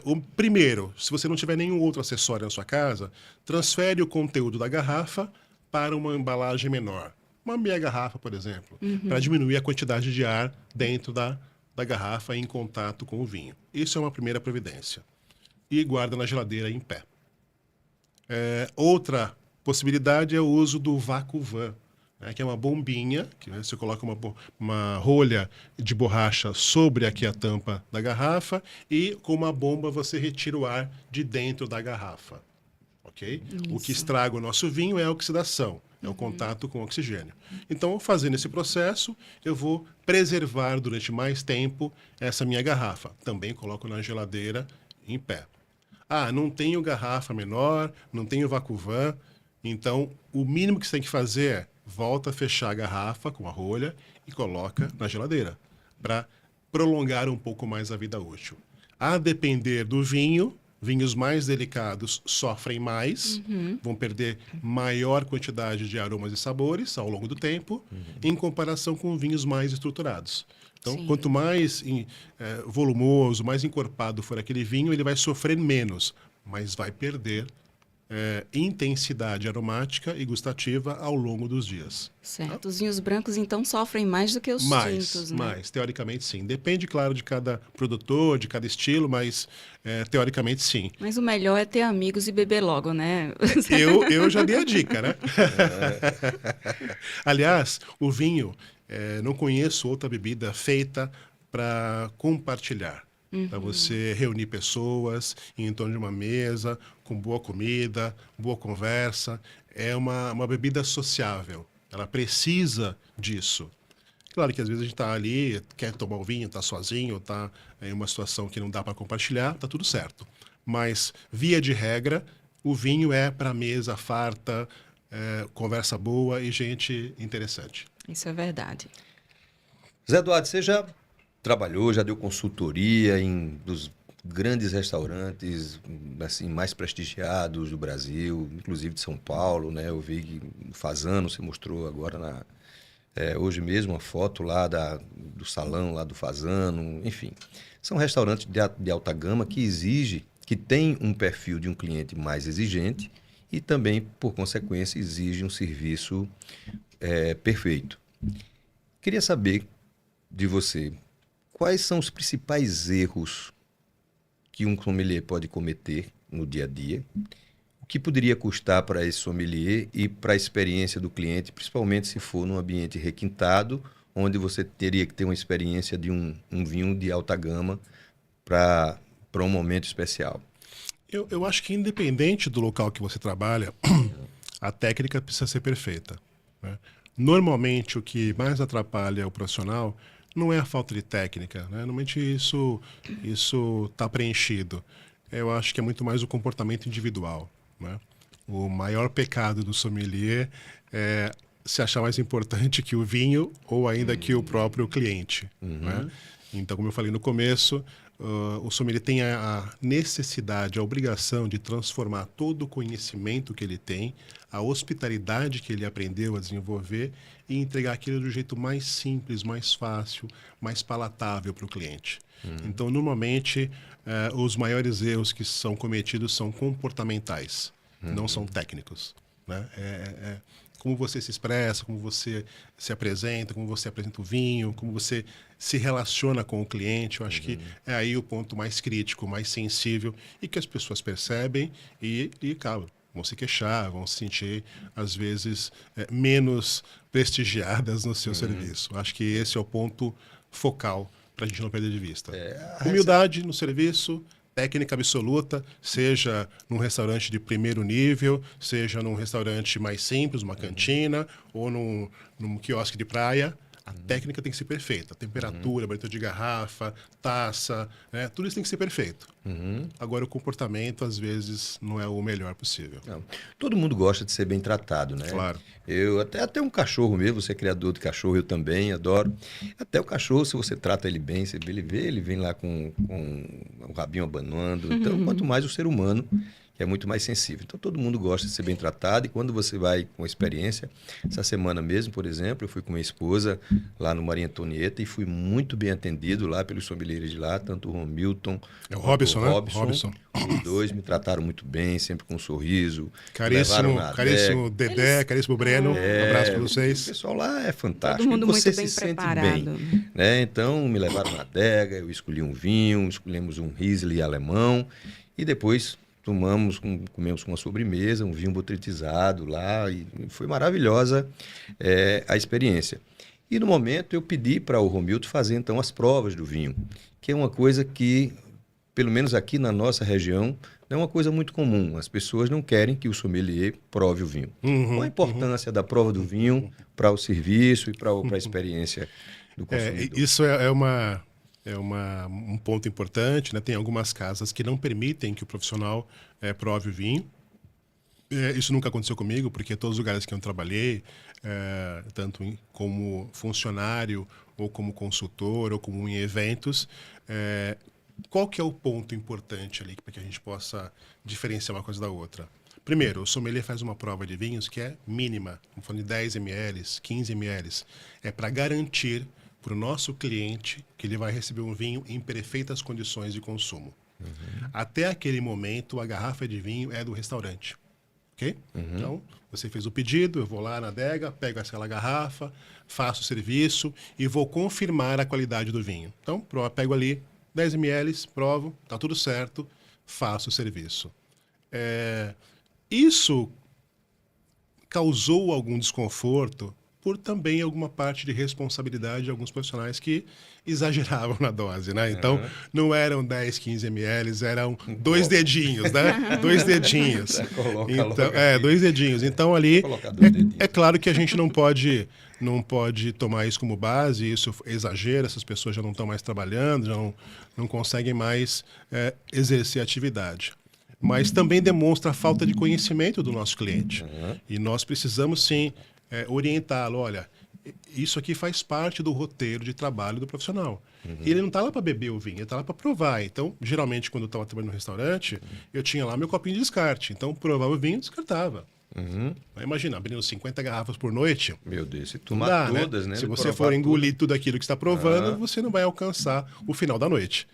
O primeiro, se você não tiver nenhum outro acessório na sua casa, transfere o conteúdo da garrafa para uma embalagem menor. Uma meia garrafa, por exemplo, para diminuir a quantidade de ar dentro da garrafa em contato com o vinho. Isso é uma primeira providência. E guarda na geladeira em pé. Outra possibilidade é o uso do VacuVan, né, que é uma bombinha, que você coloca uma rolha de borracha sobre aqui a tampa da garrafa e com uma bomba você retira o ar de dentro da garrafa. Ok? O que estraga o nosso vinho é a oxidação, é o contato com o oxigênio. Então, fazendo esse processo, eu vou preservar durante mais tempo essa minha garrafa. Também coloco na geladeira em pé. Não tenho garrafa menor, não tenho VacuVan. Então, o mínimo que você tem que fazer é volta a fechar a garrafa com a rolha e coloca na geladeira para prolongar um pouco mais a vida útil. A depender do vinho, vinhos mais delicados sofrem mais, vão perder maior quantidade de aromas e sabores ao longo do tempo, em comparação com vinhos mais estruturados. Então, Sim. quanto mais volumoso, mais encorpado for aquele vinho, ele vai sofrer menos, mas vai perder intensidade aromática e gustativa ao longo dos dias. Certo. Os vinhos brancos, então, sofrem mais do que os tintos, né? Mais, teoricamente sim. Depende, claro, de cada produtor, de cada estilo, mas teoricamente sim. Mas o melhor é ter amigos e beber logo, né? Eu já dei a dica, né? Aliás, o vinho, não conheço outra bebida feita para compartilhar. Para você reunir pessoas em torno de uma mesa, com boa comida, boa conversa. É uma bebida sociável. Ela precisa disso. Claro que às vezes a gente está ali, quer tomar o vinho, está sozinho, está em uma situação que não dá para compartilhar, está tudo certo. Mas, via de regra, o vinho é para mesa farta, conversa boa e gente interessante. Isso é verdade. Zé Eduardo, você já trabalhou, já deu consultoria em dos grandes restaurantes assim mais prestigiados do Brasil, inclusive de São Paulo, né? Eu vi que no Fazano, você mostrou agora hoje mesmo uma foto lá do salão lá do Fazano, enfim. São restaurantes de alta gama que tem um perfil de um cliente mais exigente e também, por consequência, exige um serviço perfeito. Queria saber de você, quais são os principais erros que um sommelier pode cometer no dia a dia? O que poderia custar para esse sommelier e para a experiência do cliente, principalmente se for num ambiente requintado, onde você teria que ter uma experiência de um vinho de alta gama para um momento especial? Eu acho que independente do local que você trabalha, a técnica precisa ser perfeita, né? Normalmente, o que mais atrapalha o profissional não é a falta de técnica, né? Normalmente isso está preenchido. Eu acho que é muito mais o comportamento individual, né? O maior pecado do sommelier é se achar mais importante que o vinho ou ainda que o próprio cliente, né? Então, como eu falei no começo, o sommelier tem a necessidade, a obrigação de transformar todo o conhecimento que ele tem, a hospitalidade que ele aprendeu a desenvolver e entregar aquilo do jeito mais simples, mais fácil, mais palatável para o cliente. Então, normalmente, os maiores erros que são cometidos são comportamentais, não são técnicos, né? Como você se expressa, como você se apresenta, como você apresenta o vinho, como você se relaciona com o cliente. Eu acho que é aí o ponto mais crítico, mais sensível e que as pessoas percebem e acabam. Vão se queixar, vão se sentir, às vezes, menos prestigiadas no seu serviço. Eu acho que esse é o ponto focal para a gente não perder de vista. Humildade no serviço, técnica absoluta, seja num restaurante de primeiro nível, seja num restaurante mais simples, uma cantina, ou num quiosque de praia. A técnica tem que ser perfeita. Temperatura, abertura de garrafa, taça, né? Tudo isso tem que ser perfeito. Agora, o comportamento, às vezes, não é o melhor possível. Não. Todo mundo gosta de ser bem tratado, né? Claro. Eu até um cachorro mesmo, você é criador de cachorro, eu também adoro. Até o cachorro, se você trata ele bem, ele vem lá com o rabinho abanando. Então, quanto mais o ser humano, que é muito mais sensível. Então, todo mundo gosta de ser bem tratado e quando você vai com experiência, essa semana mesmo, por exemplo, eu fui com minha esposa lá no Maria Antonieta e fui muito bem atendido lá pelos sommeliers de lá, tanto o Romilton É o Robson, né? Robson. Os dois me trataram muito bem, sempre com um sorriso. Caríssimo Dedé, caríssimo Breno. Um abraço para O vocês. pessoal lá é fantástico. Todo mundo Você muito bem se sente preparado. bem, né? Então, me levaram na adega, eu escolhi um vinho, escolhemos um Riesling alemão e depois comemos uma sobremesa, um vinho botrytizado lá e foi maravilhosa a experiência. E no momento eu pedi para o Romilton fazer então as provas do vinho, que é uma coisa que, pelo menos aqui na nossa região, não é uma coisa muito comum. As pessoas não querem que o sommelier prove o vinho. Qual a importância da prova do vinho para o serviço e para a experiência do consumidor? Isso um ponto importante, né? Tem algumas casas que não permitem que o profissional prove o vinho. Isso nunca aconteceu comigo, porque todos os lugares que eu trabalhei, tanto como funcionário, ou como consultor, ou como em eventos, qual que é o ponto importante ali para que a gente possa diferenciar uma coisa da outra? Primeiro, o sommelier faz uma prova de vinhos que é mínima, estamos falando de 10 ml, 15 ml. É para garantir para o nosso cliente que ele vai receber um vinho em perfeitas condições de consumo. Até aquele momento, a garrafa de vinho é do restaurante. Ok? Então, você fez o pedido, eu vou lá na adega, pego aquela garrafa, faço o serviço e vou confirmar a qualidade do vinho. Então, pego ali 10 ml, provo, está tudo certo, faço o serviço. Isso causou algum desconforto por também alguma parte de responsabilidade de alguns profissionais que exageravam na dose, né? Então, não eram 10, 15 ml, eram 2 dedinhos, né? 2 dedinhos. Então, 2 dedinhos. Então, ali, é claro que a gente não pode tomar isso como base, isso exagera, essas pessoas já não estão mais trabalhando, já não conseguem mais exercer a atividade. Mas também demonstra a falta de conhecimento do nosso cliente. E nós precisamos, sim, orientá-lo. Olha, isso aqui faz parte do roteiro de trabalho do profissional. E ele não está lá para beber o vinho, ele está lá para provar. Então, geralmente, quando eu estava trabalhando no restaurante, eu tinha lá meu copinho de descarte. Então, provava o vinho e descartava. Imagina, abrindo 50 garrafas por noite. Meu Deus, se tomar todas, né? Se você for engolir tudo aquilo que está provando, você não vai alcançar o final da noite.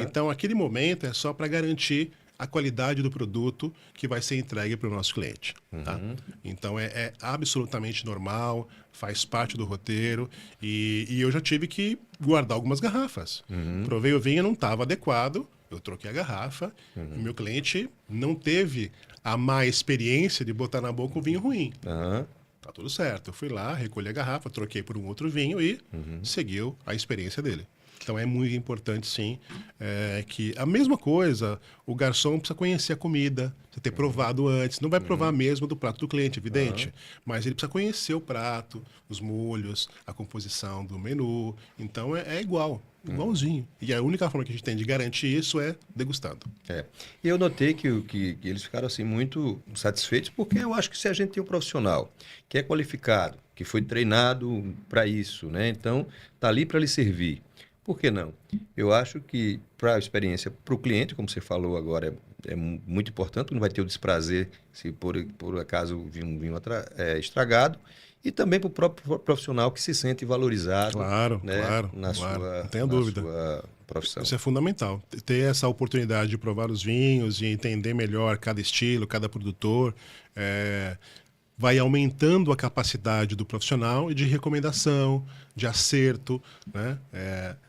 Então, aquele momento é só para garantir a qualidade do produto que vai ser entregue para o nosso cliente. Tá? Então, é absolutamente normal, faz parte do roteiro e eu já tive que guardar algumas garrafas. Provei o vinho, não estava adequado, eu troquei a garrafa e o meu cliente não teve a má experiência de botar na boca um vinho ruim. Tá tudo certo. Eu fui lá, recolhi a garrafa, troquei por um outro vinho e seguiu a experiência dele. Então, é muito importante, sim, que a mesma coisa, o garçom precisa conhecer a comida, precisa ter provado antes. Não vai provar mesmo do prato do cliente, evidente, mas ele precisa conhecer o prato, os molhos, a composição do menu. Então, é igualzinho. E a única forma que a gente tem de garantir isso é degustando. E eu notei que eles ficaram assim, muito satisfeitos, porque eu acho que se a gente tem um profissional que é qualificado, que foi treinado para isso, né? Então, está ali para lhe servir. Por que não? Eu acho que para a experiência, para o cliente, como você falou agora, é muito importante, não vai ter o desprazer se por acaso vir um vinho estragado, e também para o próprio profissional que se sente valorizado. Claro, né, claro. Não tenha dúvida. Sua profissão. Isso é fundamental. Ter essa oportunidade de provar os vinhos e entender melhor cada estilo, cada produtor, vai aumentando a capacidade do profissional e de recomendação, de acerto, né?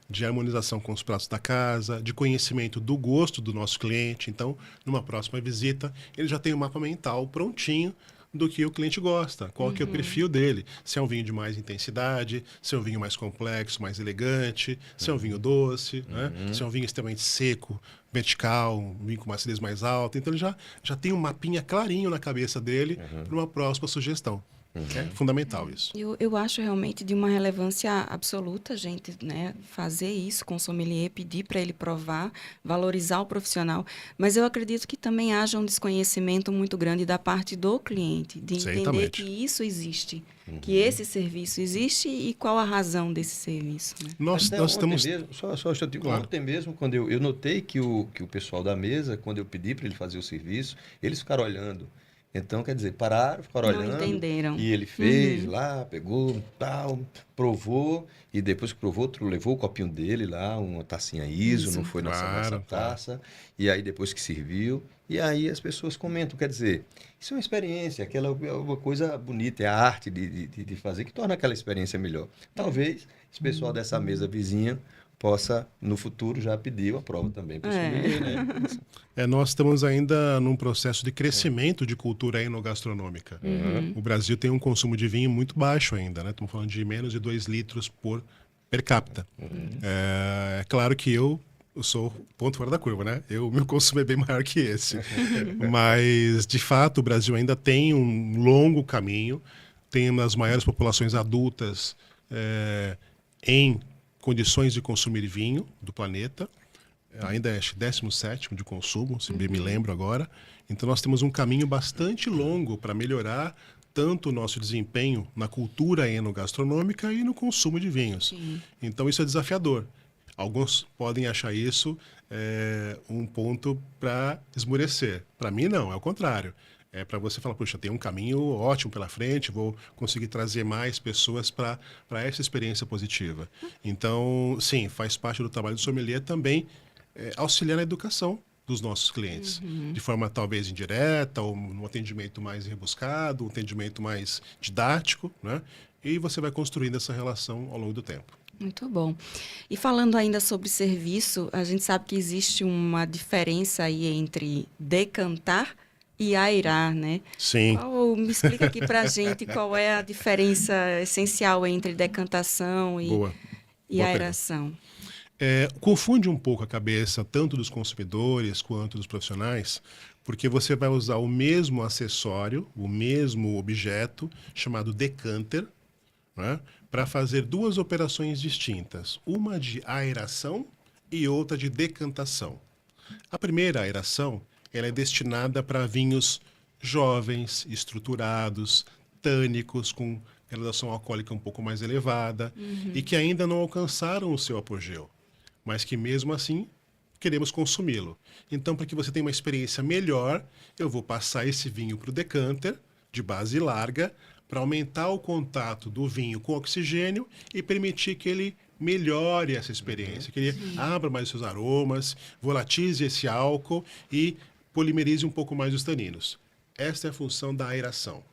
De harmonização com os pratos da casa, de conhecimento do gosto do nosso cliente. Então, numa próxima visita, ele já tem um mapa mental prontinho do que o cliente gosta, qual que é o perfil dele. Se é um vinho de mais intensidade, se é um vinho mais complexo, mais elegante, se é um vinho doce, né? Se é um vinho extremamente seco, vertical, um vinho com uma acidez mais alta. Então, ele já tem um mapinha clarinho na cabeça dele para uma próxima sugestão. É fundamental isso. Eu acho realmente de uma relevância absoluta, gente, né, fazer isso com o sommelier, pedir para ele provar, valorizar o profissional, mas eu acredito que também haja um desconhecimento muito grande da parte do cliente, de entender que isso existe, que esse serviço existe e qual a razão desse serviço. Né? Nós estamos... Ontem mesmo, quando eu notei que o pessoal da mesa, quando eu pedi para ele fazer o serviço, eles ficaram olhando. Então, quer dizer, ficaram olhando. Não entenderam. E ele fez lá, pegou, tal, provou. E depois que provou, levou o copinho dele lá, uma tacinha ISO, não foi nessa taça. E aí, depois que serviu. E aí, as pessoas comentam. Quer dizer, isso é uma experiência, é uma coisa bonita, é a arte de fazer que torna aquela experiência melhor. Talvez esse pessoal dessa mesa vizinha possa, no futuro, já pedir a prova também para o sommelier, né? Nós estamos ainda num processo de crescimento de cultura enogastronômica. O Brasil tem um consumo de vinho muito baixo ainda, né? Estamos falando de menos de 2 litros per capita. É claro que eu sou ponto fora da curva, né? Meu consumo é bem maior que esse. Mas, de fato, o Brasil ainda tem um longo caminho, tem uma das maiores populações adultas em condições de consumir vinho do planeta, ainda é 17º de consumo, se bem me lembro agora. Então, nós temos um caminho bastante longo para melhorar tanto o nosso desempenho na cultura enogastronômica e no consumo de vinhos. Então, isso é desafiador. Alguns podem achar isso um ponto para esmorecer. Para mim, não, é o contrário. É para você falar, puxa, tem um caminho ótimo pela frente, vou conseguir trazer mais pessoas para essa experiência positiva. Então, sim, faz parte do trabalho do sommelier também auxiliar na educação dos nossos clientes, de forma talvez indireta, ou um atendimento mais rebuscado, um atendimento mais didático, né? E você vai construindo essa relação ao longo do tempo. Muito bom. E falando ainda sobre serviço, a gente sabe que existe uma diferença aí entre decantar e airar, né? Sim. Me explica aqui pra gente qual é a diferença essencial entre decantação Boa. e Boa aeração. Confunde um pouco a cabeça tanto dos consumidores quanto dos profissionais, porque você vai usar o mesmo acessório, o mesmo objeto, chamado decanter, né, para fazer duas operações distintas, uma de aeração e outra de decantação. A primeira, a aeração, ela é destinada para vinhos jovens, estruturados, tânicos, com graduação alcoólica um pouco mais elevada e que ainda não alcançaram o seu apogeu, mas que mesmo assim queremos consumi-lo. Então, para que você tenha uma experiência melhor, eu vou passar esse vinho para o decanter, de base larga, para aumentar o contato do vinho com o oxigênio e permitir que ele melhore essa experiência, que ele abra mais os seus aromas, volatize esse álcool e polimerize um pouco mais os taninos. Esta é a função da aeração.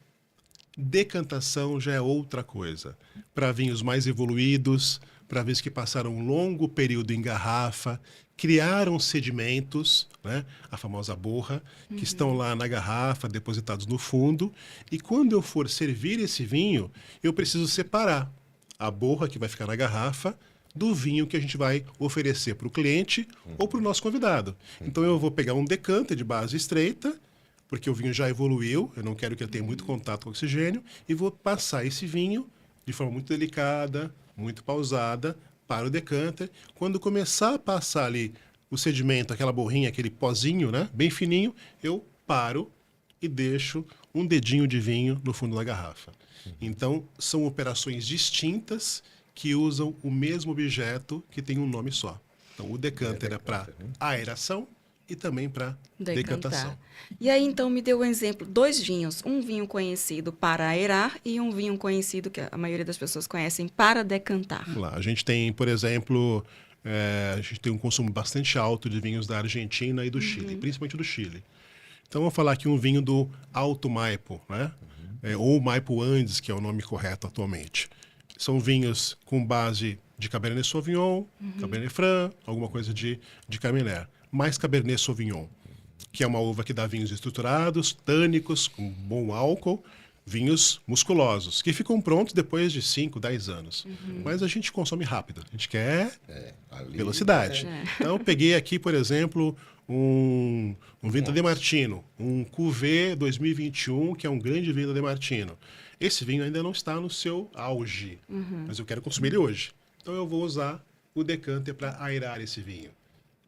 Decantação já é outra coisa. Para vinhos mais evoluídos, para vinhos que passaram um longo período em garrafa, criaram sedimentos, né, a famosa borra, que estão lá na garrafa, depositados no fundo. E quando eu for servir esse vinho, eu preciso separar a borra que vai ficar na garrafa do vinho que a gente vai oferecer para o cliente ou para o nosso convidado. Então eu vou pegar um decanter de base estreita, porque o vinho já evoluiu, eu não quero que ele tenha muito contato com o oxigênio, e vou passar esse vinho de forma muito delicada, muito pausada, para o decanter. Quando começar a passar ali o sedimento, aquela borrinha, aquele pozinho, né, bem fininho, eu paro e deixo um dedinho de vinho no fundo da garrafa. Então, são operações distintas que usam o mesmo objeto que tem um nome só. Então, o decanter é para aeração e também para decantação. E aí, então, me deu um exemplo. 2 vinhos. Um vinho conhecido para aerar e um vinho conhecido, que a maioria das pessoas conhecem, para decantar. Vamos lá. A gente tem, por exemplo, a gente tem um consumo bastante alto de vinhos da Argentina e do Chile, principalmente do Chile. Então, vou falar aqui um vinho do Alto Maipo, né? Ou Maipo Andes, que é o nome correto atualmente. São vinhos com base de Cabernet Sauvignon, Cabernet Franc, alguma coisa de Carmener. Mais Cabernet Sauvignon, que é uma uva que dá vinhos estruturados, tânicos, com bom álcool, vinhos musculosos, que ficam prontos depois de 5, 10 anos. Mas a gente consome rápido, a gente quer velocidade. Então, eu peguei aqui, por exemplo, um Vinta de Martino, um Cuvée 2021, que é um grande vinho de Martino. Esse vinho ainda não está no seu auge, mas eu quero consumir ele hoje. Então, eu vou usar o decanter para aerar esse vinho,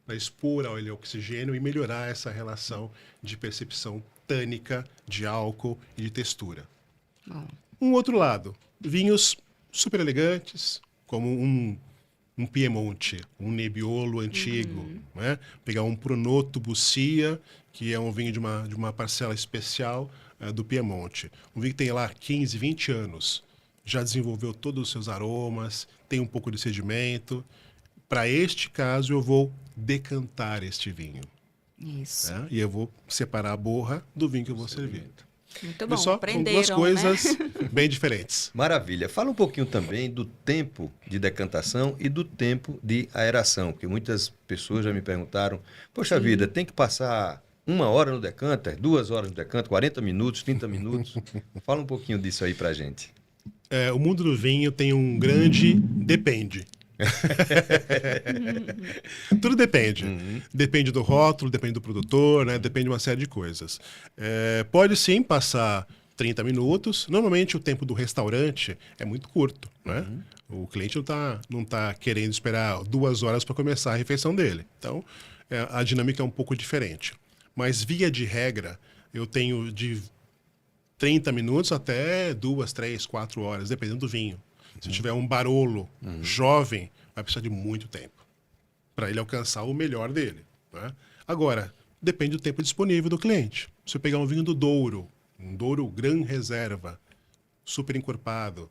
para expor ao oxigênio e melhorar essa relação de percepção tânica, de álcool e de textura. Um outro lado, vinhos super elegantes, como um Piemonte, um Nebbiolo antigo, né? Pegar um Pronotto Bussia, que é um vinho de uma parcela especial do Piemonte. Um vinho que tem lá 15, 20 anos, já desenvolveu todos os seus aromas, tem um pouco de sedimento. Para este caso, eu vou decantar este vinho. Isso. E eu vou separar a borra do vinho que eu vou servir. Muito bom, São duas coisas bem diferentes. Maravilha. Fala um pouquinho também do tempo de decantação e do tempo de aeração, porque muitas pessoas já me perguntaram, poxa vida, tem que passar 1 hora no decanter, 2 horas no decanter, 40 minutos, 30 minutos? Fala um pouquinho disso aí pra gente. O mundo do vinho tem um grande depende. Tudo depende. Depende do rótulo, depende do produtor, né? Depende de uma série de coisas. Pode sim passar 30 minutos. Normalmente o tempo do restaurante é muito curto, né? O cliente não tá querendo esperar 2 horas para começar a refeição dele. Então, a dinâmica é um pouco diferente. Mas, via de regra, eu tenho de 30 minutos até 2, 3, 4 horas, dependendo do vinho. Se tiver um Barolo jovem, vai precisar de muito tempo. para ele alcançar o melhor dele. Né? Agora, depende do tempo disponível do cliente. Se eu pegar um vinho do Douro, um Douro Gran Reserva, super encorpado,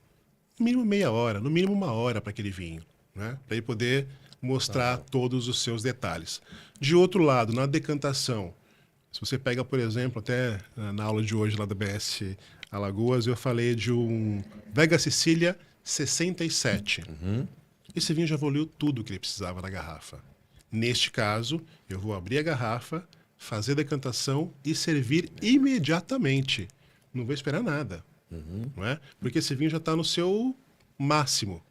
no mínimo meia hora, no mínimo uma hora para aquele vinho, né? Para ele poder mostrar todos os seus detalhes. De outro lado, na decantação, se você pega, por exemplo, até na aula de hoje lá da BS Alagoas, eu falei de um Vega Sicília 67. Esse vinho já evoluiu tudo que ele precisava na garrafa. Neste caso, eu vou abrir a garrafa, fazer a decantação e servir imediatamente. Não vou esperar nada. Não é? Porque esse vinho já está no seu máximo.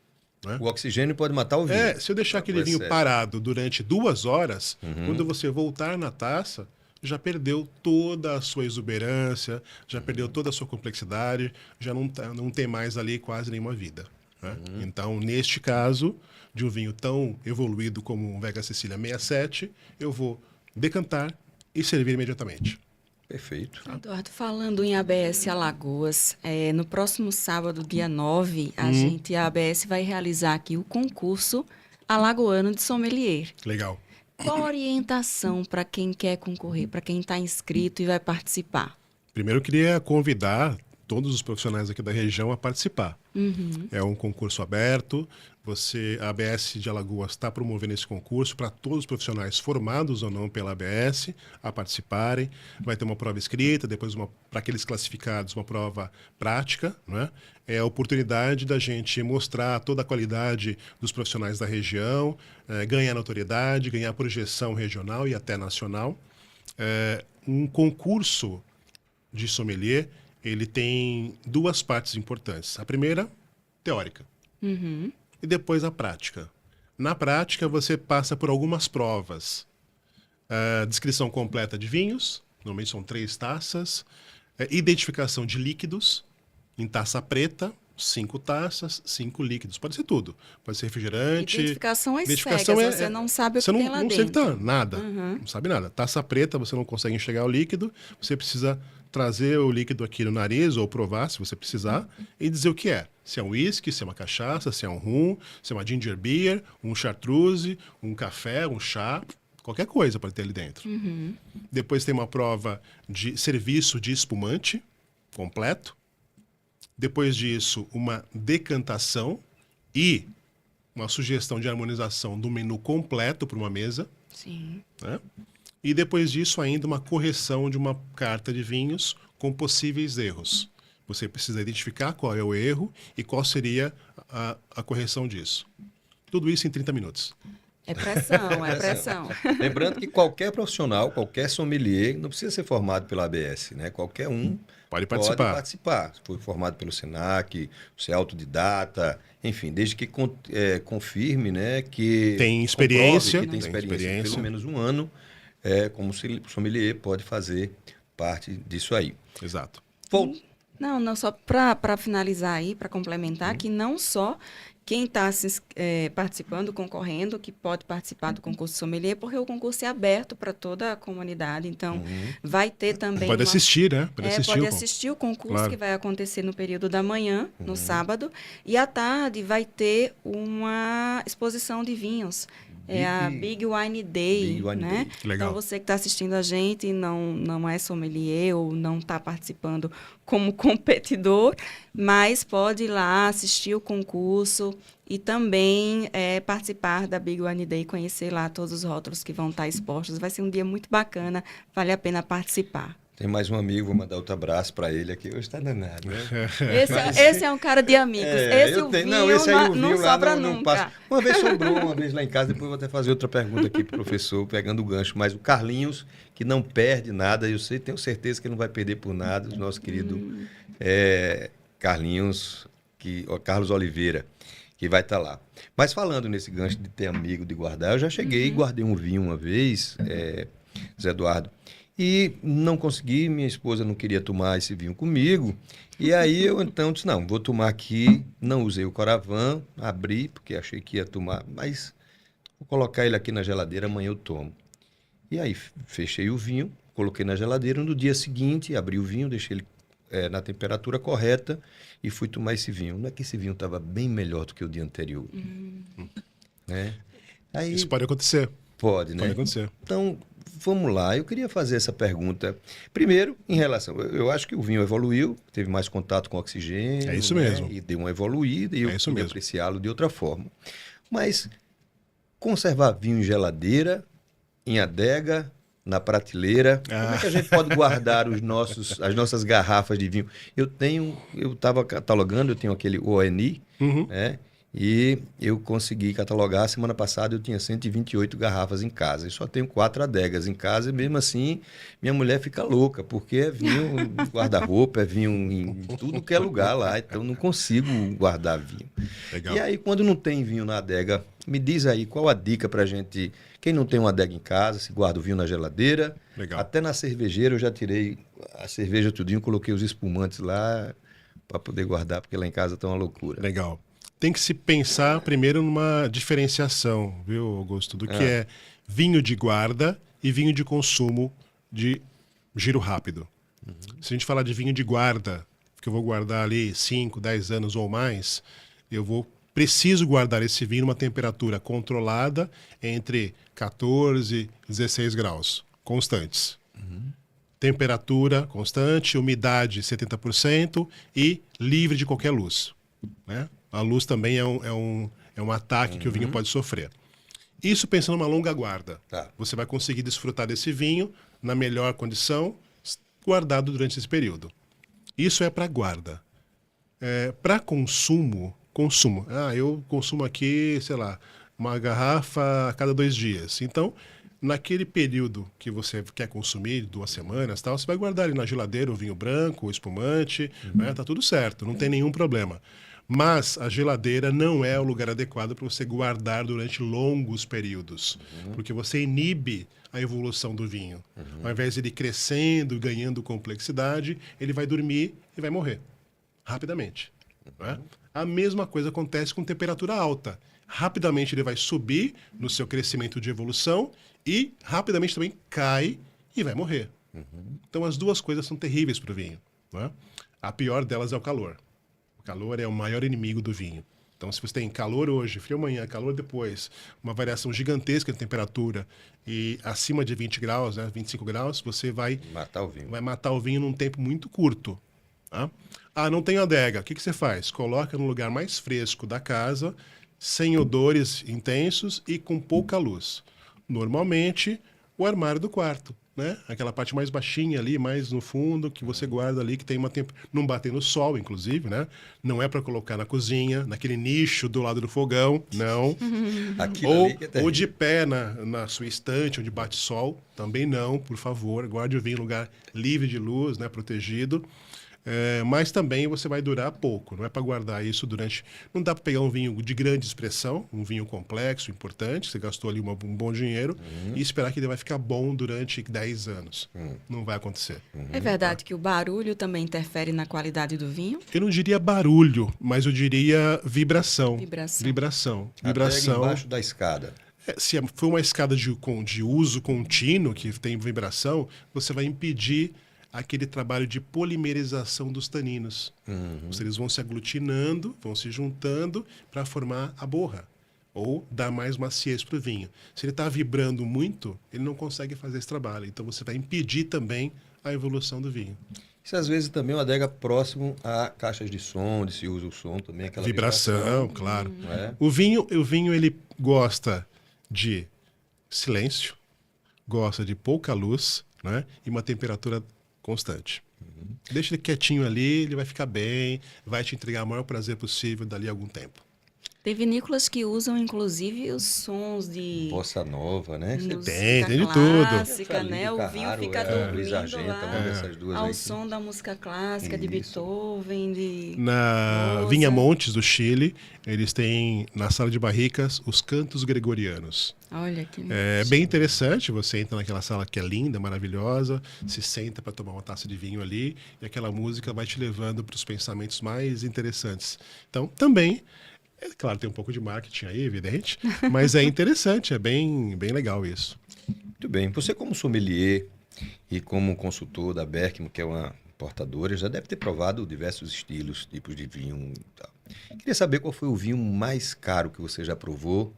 Né? O oxigênio pode matar o vinho. Se eu deixar aquele vinho parado durante 2 horas, quando você voltar na taça, já perdeu toda a sua exuberância, já perdeu toda a sua complexidade, já não tem mais ali quase nenhuma vida. Né? Então, neste caso, de um vinho tão evoluído como um Vega Sicília 67, eu vou decantar e servir imediatamente. Perfeito. Eduardo, falando em ABS Alagoas, no próximo sábado, dia 9, a ABS vai realizar aqui o concurso alagoano de sommelier. Legal. Qual a orientação para quem quer concorrer, para quem está inscrito e vai participar? Primeiro, eu queria convidar todos os profissionais aqui da região a participar. É um concurso aberto. A ABS de Alagoas está promovendo esse concurso para todos os profissionais formados ou não pela ABS a participarem. Vai ter uma prova escrita, depois para aqueles classificados uma prova prática. Né? É a oportunidade da gente mostrar toda a qualidade dos profissionais da região, ganhar notoriedade, ganhar projeção regional e até nacional. Um concurso de sommelier, ele tem 2 partes importantes. A primeira, teórica. E depois a prática. Na prática, você passa por algumas provas. Descrição completa de vinhos, normalmente são 3 taças. Identificação de líquidos, em taça preta, 5 taças, 5 líquidos. Pode ser tudo. Pode ser refrigerante. Identificação cegas, você não sabe o que tem lá dentro. Você não sabe nada. Não sabe nada. Taça preta, você não consegue enxergar o líquido. Você precisa trazer o líquido aqui no nariz ou provar, se você precisar, e dizer o que é. Se é um whisky, se é uma cachaça, se é um rum, se é uma ginger beer, um chartreuse, um café, um chá, qualquer coisa pode ter ali dentro. Depois tem uma prova de serviço de espumante completo. Depois disso, uma decantação e uma sugestão de harmonização do menu completo para uma mesa. Sim. Né? E depois disso, ainda uma correção de uma carta de vinhos com possíveis erros. Você precisa identificar qual é o erro e qual seria a correção disso. Tudo isso em 30 minutos. É pressão, é pressão. Lembrando que qualquer profissional, qualquer sommelier, não precisa ser formado pela ABS, né? Qualquer um pode participar. Se foi formado pelo SENAC, se é autodidata, enfim, desde que confirme, né, que tem experiência, que tem experiência, pelo menos 1 ano, como sommelier pode fazer parte disso aí. Exato. Não, só para finalizar aí, para complementar, que não só quem está participando, concorrendo, que pode participar do concurso sommelier, porque o concurso é aberto para toda a comunidade, então vai ter também... Pode assistir, né? Pode assistir o concurso, claro, que vai acontecer no período da manhã, no sábado, e à tarde vai ter uma exposição de vinhos. A Big Wine Day, né? Legal. Então, você que está assistindo a gente e não é sommelier ou não está participando como competidor, mas pode ir lá assistir o concurso e também participar da Big Wine Day, conhecer lá todos os rótulos que vão estar expostos. Vai ser um dia muito bacana, vale a pena participar. Tem mais um amigo, vou mandar outro abraço para ele aqui. Hoje está danado, né? Esse é um cara de amigos. Esse o vinho não sobra nunca. Passa. Uma vez sobrou, uma vez lá em casa. Depois eu vou até fazer outra pergunta aqui para o professor, pegando o gancho. Mas o Carlinhos, que não perde nada, tenho certeza que ele não vai perder por nada, o nosso querido Carlos Oliveira, que vai estar lá. Mas falando nesse gancho de ter amigo, de guardar, eu já cheguei e guardei um vinho uma vez, Zé Eduardo, e não consegui, minha esposa não queria tomar esse vinho comigo, e aí eu então disse, não, vou tomar aqui, não usei o Coravin, abri, porque achei que ia tomar, mas vou colocar ele aqui na geladeira, amanhã eu tomo. E aí fechei o vinho, coloquei na geladeira, no dia seguinte abri o vinho, deixei ele na temperatura correta e fui tomar esse vinho. Não é que esse vinho estava bem melhor do que o dia anterior, né? Aí, Isso pode acontecer. pode, né? Pode acontecer. Então, vamos lá. Eu queria fazer essa pergunta. Primeiro, em relação... Eu acho que o vinho evoluiu, teve mais contato com oxigênio. É isso né? mesmo. E deu uma evoluída e eu É isso pude mesmo. apreciá-lo de outra forma. Mas conservar vinho em geladeira, em adega, na prateleira, como é que a gente pode guardar as nossas garrafas de vinho? Eu estava catalogando, eu tenho aquele ONI, Uhum. né? E eu consegui catalogar. Semana passada eu tinha 128 garrafas em casa. E só tenho 4 adegas em casa. E mesmo assim, minha mulher fica louca, porque é vinho em guarda-roupa, é vinho em tudo que é lugar lá. Então não consigo guardar vinho. Legal. E aí, quando não tem vinho na adega, me diz aí qual a dica pra gente. Quem não tem uma adega em casa, se guarda o vinho na geladeira. Legal. Até na cervejeira eu já tirei a cerveja tudinho, coloquei os espumantes lá para poder guardar, porque lá em casa tá uma loucura. Legal. Tem que se pensar primeiro numa diferenciação, viu, Augusto, do que é vinho de guarda e vinho de consumo de giro rápido. Se a gente falar de vinho de guarda, que eu vou guardar ali 5, 10 anos ou mais, preciso guardar esse vinho numa temperatura controlada entre 14 e 16 graus, constantes. Temperatura constante, umidade 70% e livre de qualquer luz, né? A luz também é um ataque que o vinho pode sofrer. Isso pensando numa longa guarda. Tá. Você vai conseguir desfrutar desse vinho na melhor condição, guardado durante esse período. Isso é para guarda. Para consumo. Eu consumo aqui, sei lá, uma garrafa a cada 2 dias. Então, naquele período que você quer consumir, 2 semanas, tal, você vai guardar ali na geladeira o vinho branco, o espumante, né? Tá tudo certo, não tem nenhum problema. Mas a geladeira não é o lugar adequado para você guardar durante longos períodos, porque você inibe a evolução do vinho. Ao invés de ele ir crescendo, ganhando complexidade, ele vai dormir e vai morrer rapidamente. Né? A mesma coisa acontece com temperatura alta. Rapidamente ele vai subir no seu crescimento de evolução e rapidamente também cai e vai morrer. Então as duas coisas são terríveis para o vinho. Né? A pior delas é o calor. O calor é o maior inimigo do vinho. Então, se você tem calor hoje, frio amanhã, calor depois, uma variação gigantesca de temperatura e acima de 20 graus, né, 25 graus, você vai Matar o vinho. vai matar o vinho num tempo muito curto. Tá? Ah, não tem adega. O que você faz? Coloca no lugar mais fresco da casa, sem odores intensos e com pouca luz. Normalmente, o armário do quarto. Né? Aquela parte mais baixinha ali, mais no fundo, que você guarda ali, que tem uma tempo. Não bater no sol, inclusive, né? Não é para colocar na cozinha, naquele nicho do lado do fogão, não. Aquilo ali que é Ou terrível. de pé na sua estante, onde bate sol, também não, por favor. Guarde o vinho em lugar livre de luz, né? Protegido. Mas também você vai durar pouco, não é para guardar isso durante... Não dá para pegar um vinho de grande expressão, um vinho complexo, importante, você gastou ali um bom dinheiro, e esperar que ele vai ficar bom durante 10 anos. Não vai acontecer. É verdade que o barulho também interfere na qualidade do vinho? Eu não diria barulho, mas eu diria vibração. Vibração. Adega embaixo da escada. Se for uma escada de uso contínuo, que tem vibração, você vai impedir aquele trabalho de polimerização dos taninos. Eles vão se aglutinando, vão se juntando para formar a borra, ou dar mais maciez para o vinho. Se ele está vibrando muito, ele não consegue fazer esse trabalho. Então, você vai impedir também a evolução do vinho. Isso às vezes também é uma adega próximo a caixas de som, onde se usa o som também, aquela Vibração, claro. não é? O vinho ele gosta de silêncio, gosta de pouca luz, né? E uma temperatura constante. Deixa ele quietinho ali, ele vai ficar bem, vai te entregar o maior prazer possível dali a algum tempo. Tem vinícolas que usam, inclusive, os sons de Bossa Nova, né? música tem de tudo. clássica, né? O vinho fica Luiz dormindo Argenta, uma lá dessas duas ao aí. som da música clássica, de Isso. Beethoven, de Na Mozart. Vinha Montes, do Chile, eles têm, na sala de barricas, os cantos gregorianos. Olha que É bem interessante, você entra naquela sala que é linda, maravilhosa, se senta para tomar uma taça de vinho ali, e aquela música vai te levando para os pensamentos mais interessantes. Então, também, é claro, tem um pouco de marketing aí, evidente, mas é interessante, é bem legal isso. Muito bem. Você como sommelier e como consultor da Berkman, que é uma importadora, já deve ter provado diversos estilos, tipos de vinho e tal. Queria saber qual foi o vinho mais caro que você já provou,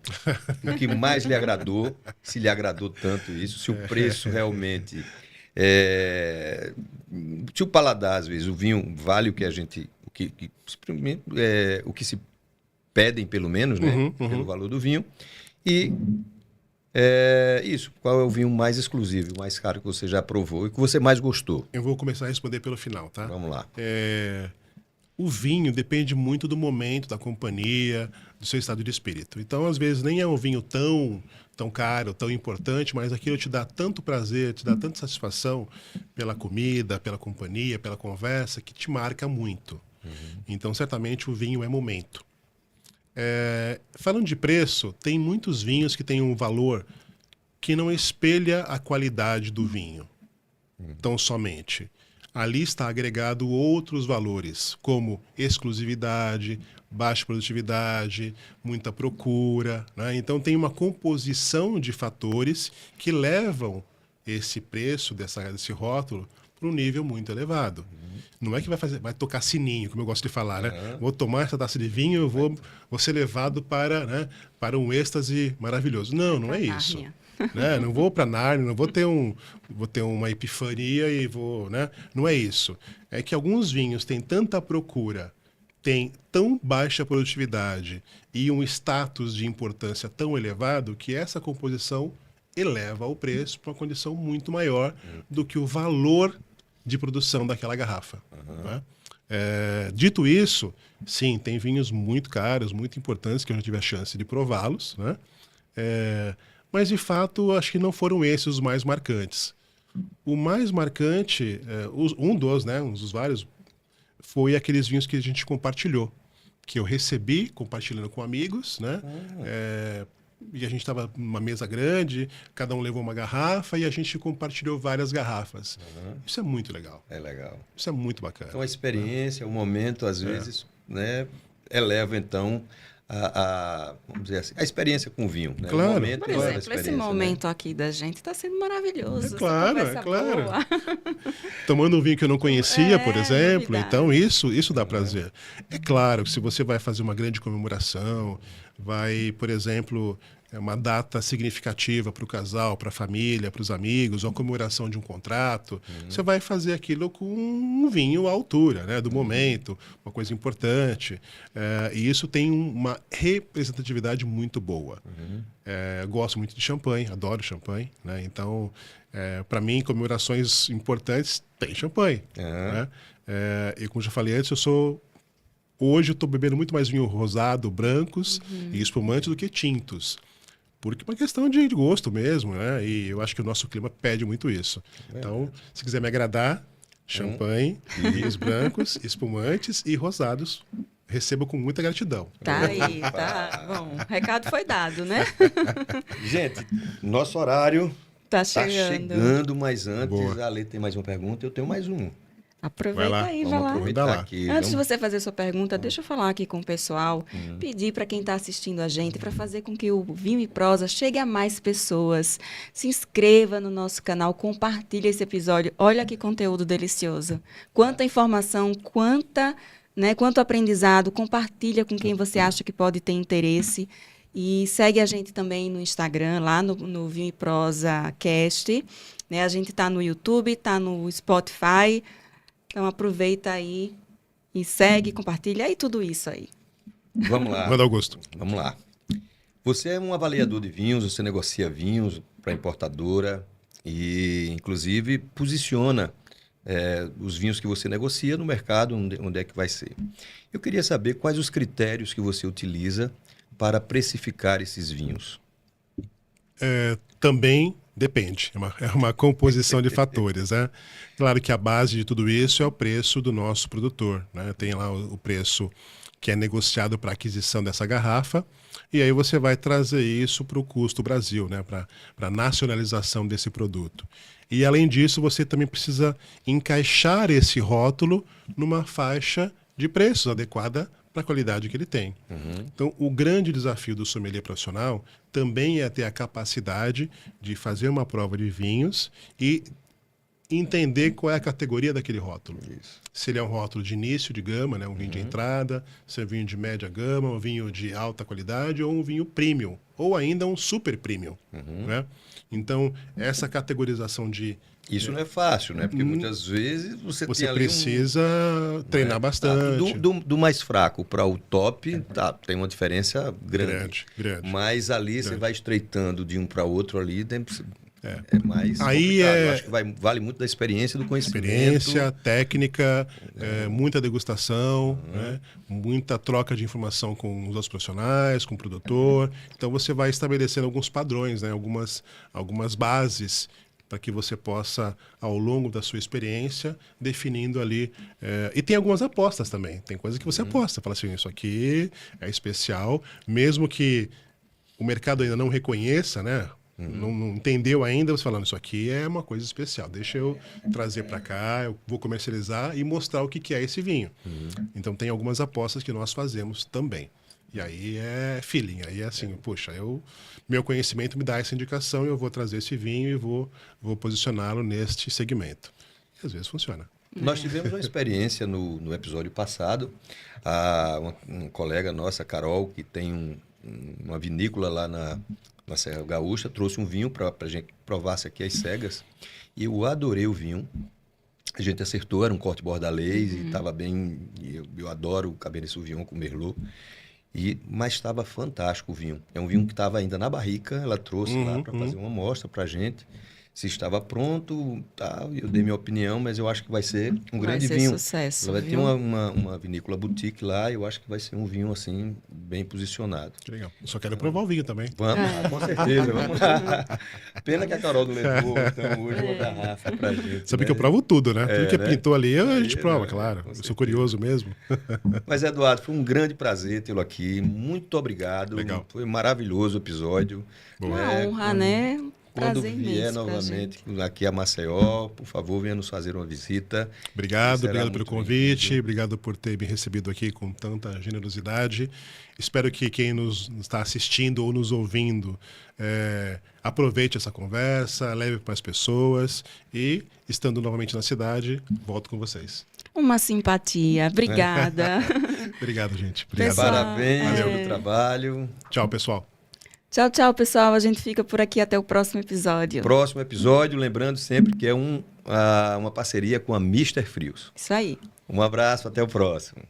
o que mais lhe agradou, se lhe agradou tanto isso, se o preço realmente... Se o paladar, às vezes, o vinho vale o que a gente... o que se pedem, pelo menos, né? Pelo valor do vinho. E isso, qual é o vinho mais exclusivo, o mais caro que você já provou e que você mais gostou? Eu vou começar a responder pelo final, tá? Vamos lá. O vinho depende muito do momento, da companhia, do seu estado de espírito. Então, às vezes, nem é um vinho tão caro, tão importante, mas aquilo te dá tanto prazer, te dá tanta satisfação pela comida, pela companhia, pela conversa, que te marca muito. Então, certamente, o vinho é momento. Falando de preço, tem muitos vinhos que têm um valor que não espelha a qualidade do vinho, tão somente. Ali está agregado outros valores, como exclusividade, baixa produtividade, muita procura, né? Então tem uma composição de fatores que levam esse preço desse rótulo para um nível muito elevado. Não é que vai tocar sininho, como eu gosto de falar, né? Vou tomar essa taça de vinho, eu vou ser levado para um êxtase maravilhoso. Não é isso. Né? Não vou para Nárnia, não vou ter uma epifania e vou, né? Não é isso. É que alguns vinhos têm tanta procura, têm tão baixa produtividade e um status de importância tão elevado que essa composição eleva o preço para uma condição muito maior do que o valor de produção daquela garrafa. Né? Dito isso, sim, tem vinhos muito caros, muito importantes, que eu já tive a chance de prová-los, né? Mas, de fato, acho que não foram esses os mais marcantes. O mais marcante, um dos vários, foi aqueles vinhos que a gente compartilhou, que eu recebi compartilhando com amigos, né? E a gente estava numa mesa grande, cada um levou uma garrafa e a gente compartilhou várias garrafas. Isso é muito legal. É legal. Isso é muito bacana. Então, a experiência, o momento, às vezes, né, eleva, então... vamos dizer assim, a experiência com o vinho, né? Claro, O momento Por eleva a exemplo, esse experiência, momento aqui da gente está sendo maravilhoso. Claro. Essa conversa boa. Tomando um vinho que eu não conhecia, por exemplo. Novidade. Então, isso dá prazer. É claro que se você vai fazer uma grande comemoração, vai, por exemplo, uma data significativa para o casal, para a família, para os amigos, ou a comemoração de um contrato, você vai fazer aquilo com um vinho à altura, né, do momento, uma coisa importante. E isso tem uma representatividade muito boa. Gosto muito de champanhe, adoro champanhe, né? Então, para mim, comemorações importantes tem champanhe. Né? E como já falei antes, hoje eu estou bebendo muito mais vinho rosado, brancos e espumantes do que tintos. Porque é uma questão de gosto mesmo, né? E eu acho que o nosso clima pede muito isso. Então, se quiser me agradar, champanhe, vinhos brancos, espumantes e rosados, recebo com muita gratidão. Tá aí, tá. Bom, o recado foi dado, né? Gente, nosso horário Tá está chegando. chegando, mas antes, Boa. a Lê tem mais uma pergunta, eu tenho mais um. Aproveita Vai lá, aí, vai Vamos lá. aproveitar Manda lá. aqui. Antes de vamos- você fazer sua pergunta, deixa eu falar aqui com o pessoal, pedir para quem está assistindo a gente, para fazer com que o Vinho e Prosa chegue a mais pessoas. Se inscreva no nosso canal, compartilhe esse episódio. Olha que conteúdo delicioso. Quanta informação, quanto aprendizado. Compartilha com quem você acha que pode ter interesse. E segue a gente também no Instagram, lá no Vinho e Prosa Cast. Né? A gente está no YouTube, está no Spotify. Então aproveita aí e segue, compartilha e tudo isso aí. Vamos lá. Manda Augusto. Vamos lá. Você é um avaliador de vinhos, você negocia vinhos para importadora e, inclusive, posiciona os vinhos que você negocia no mercado, onde é que vai ser. Eu queria saber quais os critérios que você utiliza para precificar esses vinhos. Também depende, é uma composição de fatores, né? Claro que a base de tudo isso é o preço do nosso produtor, né? Tem lá o preço que é negociado para a aquisição dessa garrafa, e aí você vai trazer isso para o custo Brasil, né? Para a nacionalização desse produto. E além disso, você também precisa encaixar esse rótulo numa faixa de preços adequada para a qualidade que ele tem. Então, o grande desafio do sommelier profissional também é ter a capacidade de fazer uma prova de vinhos e entender qual é a categoria daquele rótulo. Isso. Se ele é um rótulo de início de gama, né, um vinho de entrada, se é um vinho de média gama, um vinho de alta qualidade ou um vinho premium, ou ainda um super premium. Né? Então, essa categorização de... Isso não é fácil, né? Porque muitas vezes você tem ali precisa treinar bastante. Do mais fraco para o top, tem uma diferença grande. Grande. Mas ali você vai estreitando de um para outro ali, é mais Aí complicado. Eu acho que vale muito da experiência e do conhecimento. Experiência, técnica, muita degustação, né? Muita troca de informação com os outros profissionais, com o produtor. Então você vai estabelecendo alguns padrões, né? Algumas bases para que você possa, ao longo da sua experiência, definindo ali. E tem algumas apostas também. Tem coisa que você aposta. Fala assim, isso aqui é especial, mesmo que o mercado ainda não reconheça, né? Não entendeu ainda, você falando, isso aqui é uma coisa especial. Deixa eu trazer para cá, eu vou comercializar e mostrar o que é esse vinho. Então tem algumas apostas que nós fazemos também. E aí é feeling, aí é assim, poxa, meu conhecimento me dá essa indicação e eu vou trazer esse vinho e vou posicioná-lo neste segmento. E às vezes funciona. Nós tivemos uma experiência no episódio passado, uma colega nossa, Carol, que tem uma vinícola lá na Serra Gaúcha, trouxe um vinho para a gente provasse aqui as cegas, e eu adorei o vinho. A gente acertou, era um corte bordalês e estava bem, eu adoro o Cabernet Sauvignon com Merlot. Mas estava fantástico o vinho. É um vinho que estava ainda na barrica, ela trouxe lá para fazer uma amostra para a gente. Se estava pronto, eu dei minha opinião, mas eu acho que vai ser um grande vinho. Sucesso, ela vai viu? ter uma vinícola boutique lá, eu acho que vai ser um vinho assim, bem posicionado. Que legal. Só quero provar o vinho também. Vamos lá, com certeza, vamos lá. Pena que a Carol não levou, então hoje uma garrafa pra gente. Sabe que eu provo tudo, né? Tudo que né? pintou ali, a gente prova, né? claro. Com Eu sou certeza. curioso mesmo. Mas, Eduardo, foi um grande prazer tê-lo aqui. Muito obrigado. Legal. Foi um maravilhoso o episódio. Uma honra, né? Quando Prazer vier imenso pra novamente aqui a Maceió, por favor, venha nos fazer uma visita. Obrigado Será pelo muito convite, bem-vindo. obrigado por ter me recebido aqui com tanta generosidade. Espero que quem nos está assistindo ou nos ouvindo aproveite essa conversa, leve para as pessoas e, estando novamente na cidade, volto com vocês. Uma simpatia. Obrigada. Obrigado, gente. Obrigado. Pessoal, Parabéns pelo trabalho. Tchau, pessoal. Tchau, tchau, pessoal. A gente fica por aqui até o próximo episódio. Próximo episódio, lembrando sempre que é uma parceria com a Mister Frios. Isso aí. Um abraço, até o próximo.